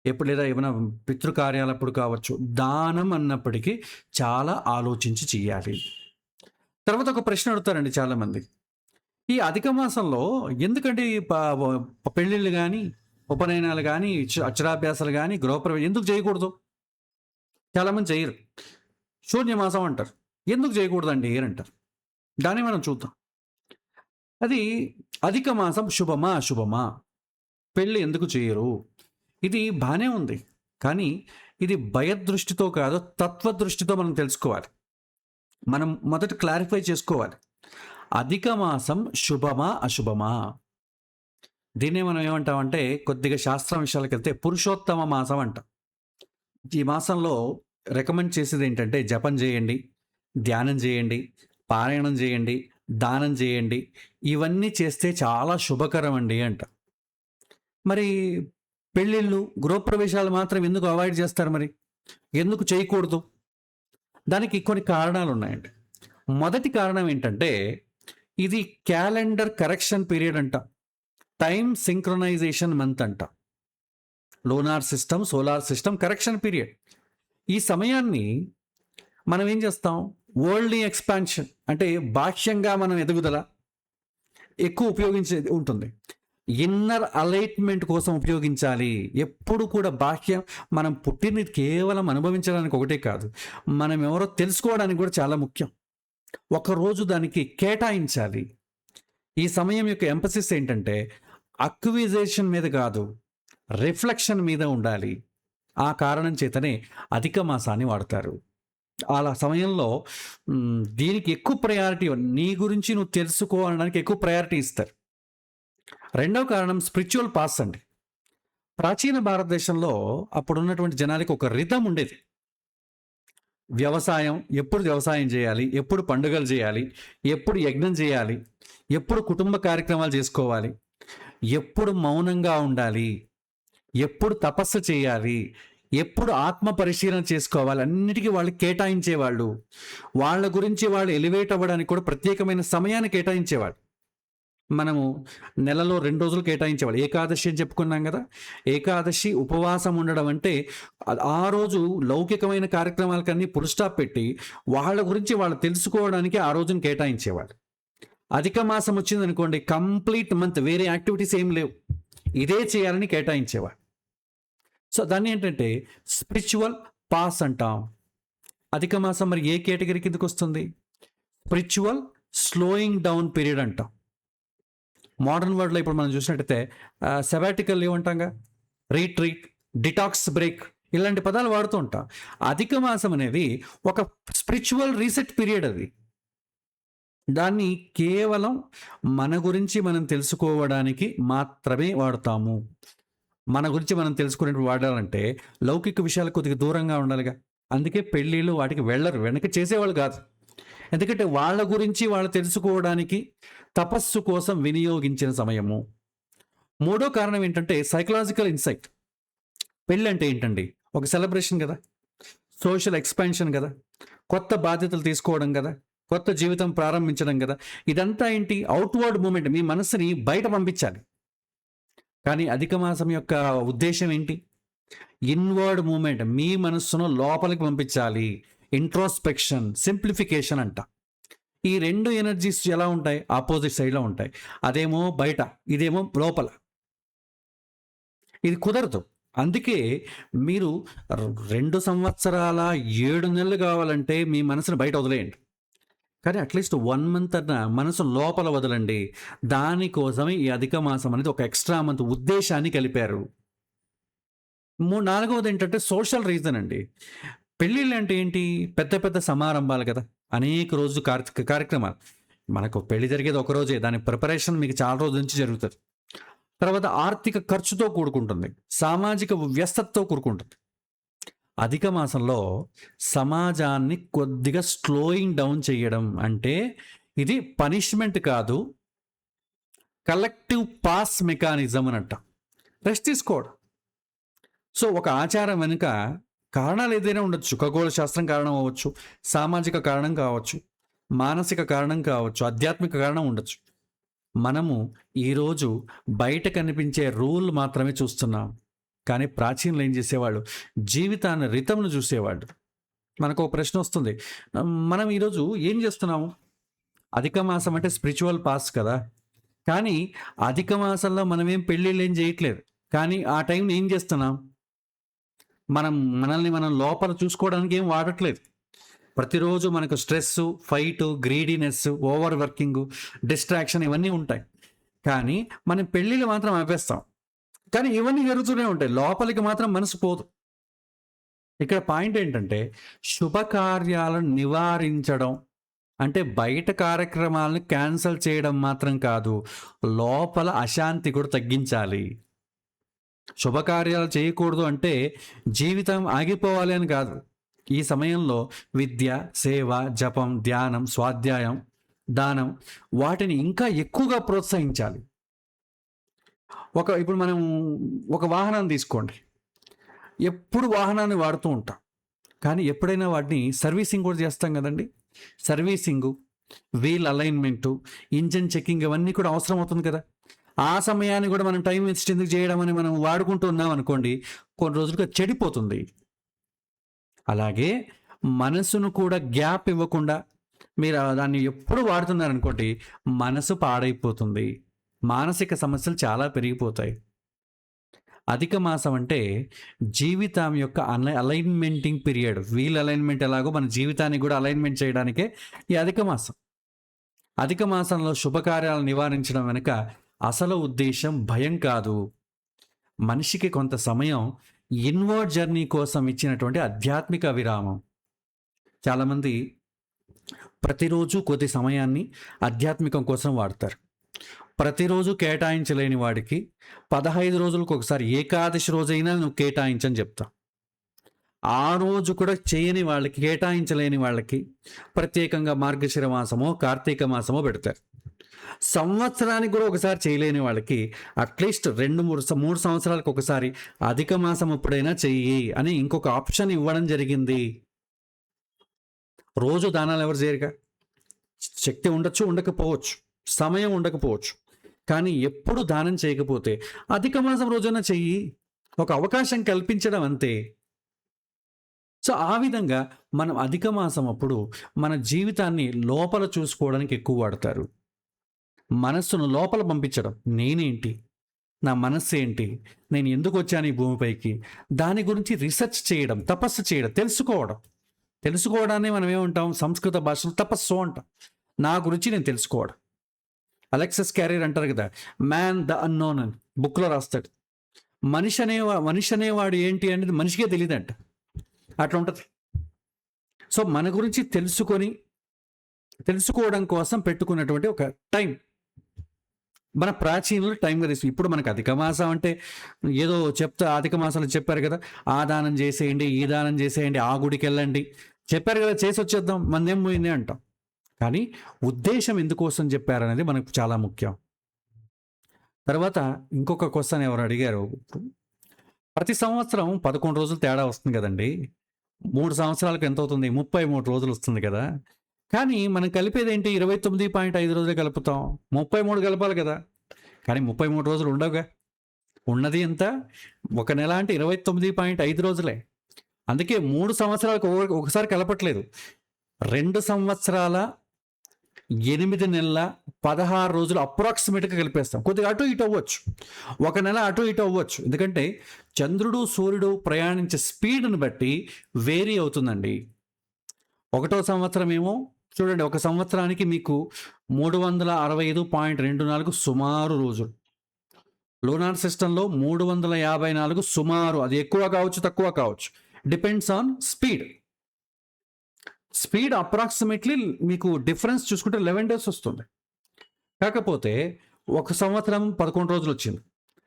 ఎప్పుడు లేదా ఏమైనా పితృకార్యాలప్పుడు కావచ్చు, దానం అన్నప్పటికీ చాలా ఆలోచించి చెయ్యాలి. తర్వాత ఒక ప్రశ్న అడుగుతారండి చాలామంది. ఈ అధిక మాసంలో ఎందుకంటే పెళ్ళిళ్ళు కానీ, ఉపనయనాలు కానీ, అక్షరాభ్యాసాలు కానీ, గృహప్రవేశం ఎందుకు చేయకూడదు? చాలామంది చేయరు. శూన్యమాసం అంటారు. ఎందుకు చేయకూడదండి అని అంటారు. దాన్ని మనం చూద్దాం. అది అధిక మాసం శుభమా అశుభమా? పెళ్ళి ఎందుకు చేయరు? ఇది బాగానే ఉంది. కానీ ఇది భయదృష్టితో కాదు, తత్వదృష్టితో మనం తెలుసుకోవాలి. మనం మొదట క్లారిఫై చేసుకోవాలి. అధిక మాసం శుభమా అశుభమా? దీన్నే మనం ఏమంటామంటే, కొద్దిగా శాస్త్రం విషయాలకు వెళ్తే పురుషోత్తమ మాసం అంటాం. ఈ మాసంలో రికమెండ్ చేసేది ఏంటంటే జపం చేయండి, ధ్యానం చేయండి, పారాయణం చేయండి, దానం చేయండి. ఇవన్నీ చేస్తే చాలా శుభకరం అండి అంట. మరి పెళ్ళిళ్ళు, గృహప్రవేశాలు మాత్రం ఎందుకు అవాయిడ్ చేస్తారు మరి? ఎందుకు చేయకూడదు? దానికి కొన్ని కారణాలు ఉన్నాయండి. మొదటి కారణం ఏంటంటే, ఇది క్యాలెండర్ కరెక్షన్ పీరియడ్ అంట. టైమ్ సింక్రొనైజేషన్ మంత్ అంట. Lunar system, solar system correction period. ఈ సమయాన్ని మనం ఏం చేస్తాం? వరల్డ్లీ ఎక్స్పాన్షన్ అంటే బాహ్యంగా మనం ఎదుగుదల ఎక్కువ ఉపయోగించేది ఉంటుంది. ఇన్నర్ అలైట్మెంట్ కోసం ఉపయోగించాలి. ఎప్పుడు కూడా బాహ్యం మనం పుట్టినది కేవలం అనుభవించడానికి ఒకటే కాదు, మనం ఎవరో తెలుసుకోవడానికి కూడా చాలా ముఖ్యం. ఒకరోజు దానికి కేటాయించాలి. ఈ సమయం యొక్క ఎంపసిస్ ఏంటంటే అక్విజేషన్ మీద కాదు, రిఫ్లెక్షన్ మీద ఉండాలి. ఆ కారణం చేతనే అధిక మాసాన్ని వాడతారు. అలా సమయంలో దీనికి ఎక్కువ ప్రయారిటీ, నీ గురించి నువ్వు తెలుసుకోవడానికి ఎక్కువ ప్రయారిటీ ఇస్తారు. రెండవ కారణం స్పిరిచువల్ పాస్ అండి. ప్రాచీన భారతదేశంలో అప్పుడున్నటువంటి జనాలకి ఒక రిథం ఉండేది. వ్యవసాయం, ఎప్పుడు వ్యవసాయం చేయాలి, ఎప్పుడు పండుగలు చేయాలి, ఎప్పుడు యజ్ఞం చేయాలి, ఎప్పుడు కుటుంబ కార్యక్రమాలు చేసుకోవాలి, ఎప్పుడు మౌనంగా ఉండాలి, ఎప్పుడు తపస్సు చేయాలి, ఎప్పుడు ఆత్మ పరిశీలన చేసుకోవాలి, అన్నిటికీ వాళ్ళు కేటాయించేవాళ్ళు. వాళ్ళ గురించి వాళ్ళు ఎలివేట్ అవ్వడానికి కూడా ప్రత్యేకమైన సమయాన్ని కేటాయించేవాళ్ళు. మనము నెలలో 2 రోజులు కేటాయించేవాళ్ళు. ఏకాదశి అని చెప్పుకున్నాం కదా. ఏకాదశి ఉపవాసం ఉండడం అంటే ఆ రోజు లౌకికమైన కార్యక్రమాలకన్నీ ఫుల్ స్టాప్ పెట్టి వాళ్ళ గురించి వాళ్ళు తెలుసుకోవడానికి ఆ రోజుని కేటాయించేవాళ్ళు. అధిక మాసం వచ్చిందనుకోండి, కంప్లీట్ మంత్ వేరే యాక్టివిటీస్ ఏం లేవు, ఇదే చేయాలని కేటాయించేవాళ్ళు. సో దాన్ని ఏంటంటే స్పిరిచువల్ పాస్ అంటాం. అధిక మాసం మరి ఏ కేటగిరీ కిందకి వస్తుంది? స్పిరిచువల్ స్లోయింగ్ డౌన్ పీరియడ్ అంటాం. మోడర్న్ వరల్డ్లో ఇప్పుడు మనం చూసినట్టయితే సెబాటికల్ ఏమంటాంగా, రీట్రీట్, డిటాక్స్ బ్రేక్, ఇలాంటి పదాలు వాడుతూ ఉంటాం. అధిక మాసం అనేది ఒక స్పిరిచువల్ రీసెట్ పీరియడ్. అది దాన్ని కేవలం మన గురించి మనం తెలుసుకోవడానికి మాత్రమే వాడతాము. మన గురించి మనం తెలుసుకునేప్పుడు వాడాలంటే లౌకిక విషయాలు కొద్దిగా దూరంగా ఉండాలిగా. అందుకే పెళ్ళిళ్ళు వాటికి వెళ్ళరు, వెనక చేసేవాళ్ళు కాదు. ఎందుకంటే వాళ్ళ గురించి వాళ్ళు తెలుసుకోవడానికి తపస్సు కోసం వినియోగించిన సమయము. మూడో కారణం ఏంటంటే సైకలాజికల్ ఇన్సైట్. పెళ్ళి అంటే ఏంటండి? ఒక సెలబ్రేషన్ కదా, సోషల్ ఎక్స్పాన్షన్ కదా, కొత్త బాధ్యతలు తీసుకోవడం కదా, కొత్త జీవితం ప్రారంభించడం కదా. ఇదంతా ఏంటి? అవుట్వర్డ్ మూమెంట్, మీ మనసుని బయట పంపించాలి. కానీ అధిక మాసం యొక్క ఉద్దేశం ఏంటి? ఇన్వర్డ్ మూమెంట్, మీ మనస్సును లోపలికి పంపించాలి. ఇంట్రోస్పెక్షన్, సింప్లిఫికేషన్ అంట. ఈ రెండు ఎనర్జీస్ ఎలా ఉంటాయి? ఆపోజిట్ సైడ్లో ఉంటాయి. అదేమో బయట, ఇదేమో లోపల. ఇది కుదరదు. అందుకే మీరు 2 సంవత్సరాల 7 నెలలు కావాలంటే మీ మనసును బయట వదిలేయండి, కానీ అట్లీస్ట్ 1 మంత్ అన్న మనసు లోపల వదలండి. దానికోసమే ఈ అధిక మాసం అనేది ఒక ఎక్స్ట్రా మంత్ ఉద్దేశాన్ని కలిపారు. నాలుగవది ఏంటంటే సోషల్ రీజన్ అండి. పెళ్ళిళ్ళు అంటే ఏంటి? పెద్ద పెద్ద సమారంభాలు కదా, అనేక రోజు కార్యక్రమాలు. మనకు పెళ్లి జరిగేది ఒక రోజే, దాని ప్రిపరేషన్ మీకు చాలా రోజుల నుంచి జరుగుతుంది. తర్వాత ఆర్థిక ఖర్చుతో కూడుకుంటుంది, సామాజిక వ్యస్తతతో కూడుకుంటుంది. అధిక మాసంలో సమాజాన్ని కొద్దిగా స్లోయింగ్ డౌన్ చేయడం అంటే ఇది పనిష్మెంట్ కాదు, కలెక్టివ్ పాస్ మెకానిజం అని అంట. రెస్ట్ తీసుకోవడం. సో ఒక ఆచారం వెనుక కారణాలు ఏదైనా ఉండొచ్చు. ఖగోళ శాస్త్రం కారణం అవ్వచ్చు, సామాజిక కారణం కావచ్చు, మానసిక కారణం కావచ్చు, ఆధ్యాత్మిక కారణం ఉండొచ్చు. మనము ఈరోజు బయట కనిపించే రూల్ మాత్రమే చూస్తున్నాం, కానీ ప్రాచీనులు ఏం చేసేవాళ్ళు? జీవితాన్ని రితంను చూసేవాళ్ళు. మనకు ఒక ప్రశ్న వస్తుంది, మనం ఈరోజు ఏం చేస్తున్నాము? అధిక మాసం అంటే స్పిరిచువల్ పాస్ కదా, కానీ అధిక మాసంలో మనం ఏం పెళ్ళిళ్ళు ఏం చేయట్లేదు, కానీ ఆ టైం ఏం చేస్తున్నాం? మనల్ని మనం లోపల చూసుకోవడానికి ఏం వాడట్లేదు. ప్రతిరోజు మనకు stress, fight, greediness, over working, distraction ఇవన్నీ ఉంటాయి. కానీ మనం పెళ్ళిళ్ళు మాత్రం ఆపేస్తాం, కానీ ఇవన్నీ జరుగుతూనే ఉంటాయి, లోపలికి మాత్రం మనసు పోదు. ఇక్కడ పాయింట్ ఏంటంటే శుభకార్యాలను నివారించడం అంటే బయట కార్యక్రమాలను క్యాన్సిల్ చేయడం మాత్రం కాదు, లోపల అశాంతి కూడా తగ్గించాలి. శుభకార్యాలు చేయకూడదు అంటే జీవితం ఆగిపోవాలి అని కాదు. ఈ సమయంలో విద్య, సేవ, జపం, ధ్యానం, స్వాధ్యాయం, దానం వాటిని ఇంకా ఎక్కువగా ప్రోత్సహించాలి. ఇప్పుడు మనం ఒక వాహనాన్ని తీసుకోండి, ఎప్పుడు వాహనాన్ని వాడుతూ ఉంటాం, కానీ ఎప్పుడైనా వాటిని సర్వీసింగ్ కూడా చేస్తాం కదండి. Servicing, wheel alignment, engine checking ఇవన్నీ కూడా అవసరం అవుతుంది కదా. ఆ సమయాన్ని కూడా మనం టైం వేస్ట్ ఎందుకు చేయడం అని మనం వాడుకుంటూ ఉన్నాం అనుకోండి, కొన్ని రోజులుగా చెడిపోతుంది. అలాగే మనసును కూడా గ్యాప్ ఇవ్వకుండా మీరు దాన్ని ఎప్పుడు వాడుతున్నారనుకోండి, మనసు పాడైపోతుంది, మానసిక సమస్యలు చాలా పెరిగిపోతాయి. అధిక మాసం అంటే జీవితం యొక్క అలైన్మెంటింగ్ పీరియడ్. వీల్ అలైన్మెంట్ ఎలాగో మన జీవితాన్ని కూడా అలైన్మెంట్ చేయడానికే ఈ అధిక మాసం. అధిక మాసంలో శుభకార్యాలను నివారించడం వెనుక అసలు ఉద్దేశం భయం కాదు, మనిషికి కొంత సమయం ఇన్వర్డ్ జర్నీ కోసం ఇచ్చినటువంటి ఆధ్యాత్మిక విరామం. చాలామంది ప్రతిరోజు కొద్ది సమయాన్ని ఆధ్యాత్మికం కోసం వాడతారు. ప్రతిరోజు కేటాయించలేని వాడికి 15 రోజులకు ఒకసారి ఏకాదశి రోజైనా నువ్వు కేటాయించని చెప్తా. ఆ రోజు కూడా చేయని వాళ్ళకి, కేటాయించలేని వాళ్ళకి ప్రత్యేకంగా మార్గశిర మాసమో కార్తీక మాసమో పెడతారు. సంవత్సరానికి కూడా ఒకసారి చేయలేని వాళ్ళకి అట్లీస్ట్ 2-3 సంవత్సరాలకు ఒకసారి అధిక మాసం ఎప్పుడైనా చెయ్యి అని ఇంకొక ఆప్షన్ ఇవ్వడం జరిగింది. రోజు దానాలు ఎవరు చేయరుగా. శక్తి ఉండొచ్చు, ఉండకపోవచ్చు, సమయం ఉండకపోవచ్చు, కానీ ఎప్పుడు దానం చేయకపోతే అధిక మాసం రోజున చెయ్యి, ఒక అవకాశం కల్పించడం అంతే. సో ఆ విధంగా మనం అధిక మాసం అప్పుడు మన జీవితాన్ని లోపల చూసుకోవడానికి ఎక్కువ వాడతారు. మనస్సును లోపల పంపించడం, నేనేంటి, నా మనస్సు ఏంటి, నేను ఎందుకు వచ్చాను ఈ భూమిపైకి, దాని గురించి రీసెర్చ్ చేయడం, తపస్సు చేయడం, తెలుసుకోవడాన్ని మనం ఏమంటాం సంస్కృత భాషలో తపస్సు అంటాం. నా గురించి నేను తెలుసుకోవడం. అలెక్సస్ క్యారియర్ అంటారు కదా, మ్యాన్ ద అన్నోన్ అని బుక్లో రాస్తాడు. మనిషి అనేవాడు ఏంటి అనేది మనిషికే తెలియదంట. అట్లా ఉంటుంది. సో మన గురించి తెలుసుకోవడం కోసం పెట్టుకున్నటువంటి ఒక టైం, మన ప్రాచీనులు టైంగా తీసుకు. ఇప్పుడు మనకు అధిక మాసం అంటే ఏదో అధిక మాసాలు చెప్పారు కదా, ఆ దానం చేసేయండి, ఈ దానం చేసేయండి, ఆ గుడికి వెళ్ళండి చెప్పారు కదా, చేసి వచ్చేద్దాం, మందేం పోయింది అంటాం. కానీ ఉద్దేశం ఎందుకోసం చెప్పారనేది మనకు చాలా ముఖ్యం. తర్వాత ఇంకొక క్వశ్చన్ ఎవరు అడిగారు, ప్రతి సంవత్సరం 11 రోజులు తేడా వస్తుంది కదండి, 3 సంవత్సరాలకు ఎంత అవుతుంది, 33 రోజులు వస్తుంది కదా, కానీ మనం కలిపేది ఏంటి, 29.5 రోజులే కలుపుతాం, 33 కలపాలి కదా, కానీ 33 రోజులు ఉండవుగా. ఉన్నది ఎంత, ఒక నెల అంటే 29.5 రోజులే. అందుకే 3 సంవత్సరాలకు ఒకసారి కలపట్లేదు, 2 సంవత్సరాల 8 నెలల 16 రోజులు అప్రాక్సిమేట్గా కలిపేస్తాం. కొద్దిగా అటు ఇటు అవ్వచ్చు, ఒక నెల అటు ఇటు అవ్వచ్చు, ఎందుకంటే చంద్రుడు సూర్యుడు ప్రయాణించే స్పీడ్ని బట్టి వేరీ అవుతుందండి. 1వ సంవత్సరం ఏమో చూడండి, ఒక సంవత్సరానికి మీకు 365.24 సుమారు రోజులు. లూనార్ సిస్టంలో 354 సుమారు, అది ఎక్కువ కావచ్చు తక్కువ కావచ్చు, డిపెండ్స్ ఆన్ స్పీడ్ అప్రాక్సిమేట్లీ మీకు డిఫరెన్స్ చూసుకుంటే 11 days వస్తుంది. కాకపోతే ఒక సంవత్సరం 11 రోజులు వచ్చింది,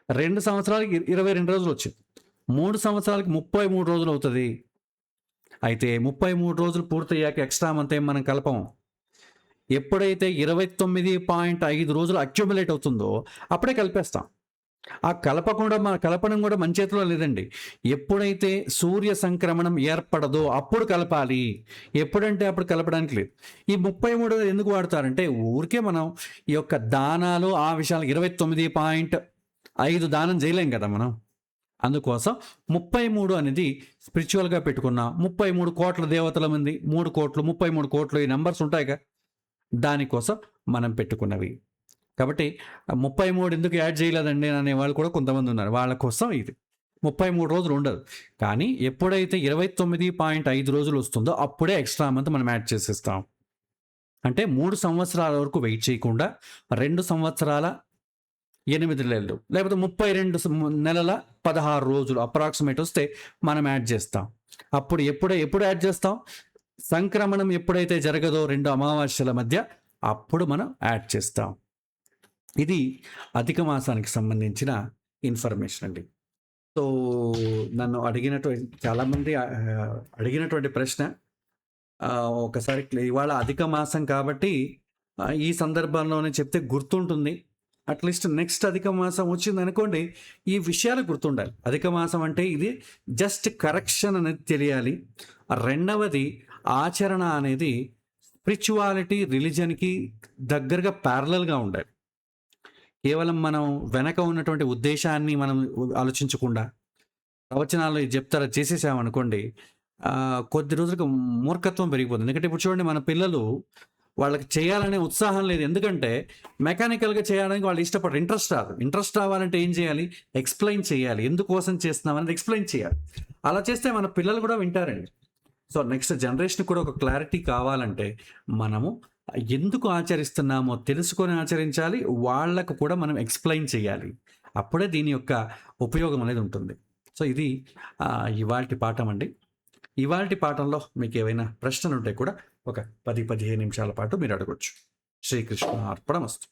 2 సంవత్సరాలకి 22 రోజులు వచ్చింది, 3 సంవత్సరాలకి 33 రోజులు అవుతుంది. అయితే 33 రోజులు పూర్తయ్యాక ఎక్స్ట్రా మంత్ ఏం మనం కలపము. ఎప్పుడైతే 29.5 రోజులు అక్యుములేట్ అవుతుందో అప్పుడే కలిపేస్తాం. ఆ కలపడం కూడా మన చేతిలో లేదండి. ఎప్పుడైతే సూర్య సంక్రమణం ఏర్పడదో అప్పుడు కలపాలి, ఎప్పుడంటే అప్పుడు కలపడానికి లేదు. ఈ 33 ఎందుకు వాడతారంటే ఊరికే మనం ఈ యొక్క దానాలు ఆ విషయాలు 29.5 దానం చేయలేం కదా మనం. అందుకోసం 33 అనేది స్పిరిచువల్గా పెట్టుకున్న 33 కోట్ల దేవతల మంది, 3 కోట్లు 33 కోట్లు ఈ నెంబర్స్ ఉంటాయిగా, దానికోసం మనం పెట్టుకున్నవి. కాబట్టి 33 ఎందుకు యాడ్ చేయలేదండి అనే వాళ్ళు కూడా కొంతమంది ఉన్నారు, వాళ్ళ కోసం ఇది 33 రోజులు ఉండదు. కానీ ఎప్పుడైతే 29.5 రోజులు వస్తుందో అప్పుడే ఎక్స్ట్రా మంత్ మనం యాడ్ చేసేస్తాం. అంటే 3 సంవత్సరాల వరకు వెయిట్ చేయకుండా 2 సంవత్సరాల 8 నెలలు లేకపోతే 32 నెలల 16 రోజులు అప్రాక్సిమేట్ వస్తే మనం యాడ్ చేస్తాం. అప్పుడు ఎప్పుడు యాడ్ చేస్తాం, సంక్రమణం ఎప్పుడైతే జరగదో 2 అమావాస్యల మధ్య అప్పుడు మనం యాడ్ చేస్తాం. ఇది అధిక మాసానికి సంబంధించిన ఇన్ఫర్మేషన్ అండి. సో నన్ను చాలామంది అడిగినటువంటి ప్రశ్న, ఒకసారి ఇవాళ అధిక మాసం కాబట్టి ఈ సందర్భంలోనే చెప్తే గుర్తుంటుంది. అట్లీస్ట్ నెక్స్ట్ అధిక మాసం వచ్చింది అనుకోండి, ఈ విషయాలు గుర్తుండాలి. అధిక మాసం అంటే ఇది జస్ట్ కరెక్షన్ అనేది తెలియాలి. రెండవది, ఆచరణ అనేది స్పిరిచువాలిటీ రిలీజన్కి దగ్గరగా ప్యారలల్గా ఉండాలి. కేవలం మనం వెనక ఉన్నటువంటి ఉద్దేశాన్ని మనం ఆలోచించకుండా ప్రవచనాలు చెప్తారా చేసేసామనుకోండి, కొద్ది రోజులకు మూర్ఖత్వం పెరిగిపోతుంది. ఎందుకంటే ఇప్పుడు చూడండి, మన పిల్లలు వాళ్ళకి చేయాలనే ఉత్సాహం లేదు, ఎందుకంటే మెకానికల్గా చేయడానికి వాళ్ళు ఇష్టపడరు, ఇంట్రెస్ట్ రావాలంటే ఏం చేయాలి, ఎక్స్ప్లెయిన్ చేయాలి, ఎందుకోసం చేస్తున్నాం అనేది ఎక్స్ప్లెయిన్ చేయాలి. అలా చేస్తే మన పిల్లలు కూడా వింటారండి. సో నెక్స్ట్ జనరేషన్ కూడా ఒక క్లారిటీ కావాలంటే మనము ఎందుకు ఆచరిస్తున్నామో తెలుసుకొని ఆచరించాలి, వాళ్ళకు కూడా మనం ఎక్స్ప్లెయిన్ చేయాలి. అప్పుడే దీని యొక్క ఉపయోగం అనేది ఉంటుంది. సో ఇది ఇవాల్టి పాఠం అండి. ఇవాల్టి పాఠంలో మీకు ఏవైనా ప్రశ్నలు ఉంటే కూడా ఒక 10-15 నిమిషాల పాటు మీరు అడగొచ్చు. శ్రీకృష్ణ అర్పణమస్తు.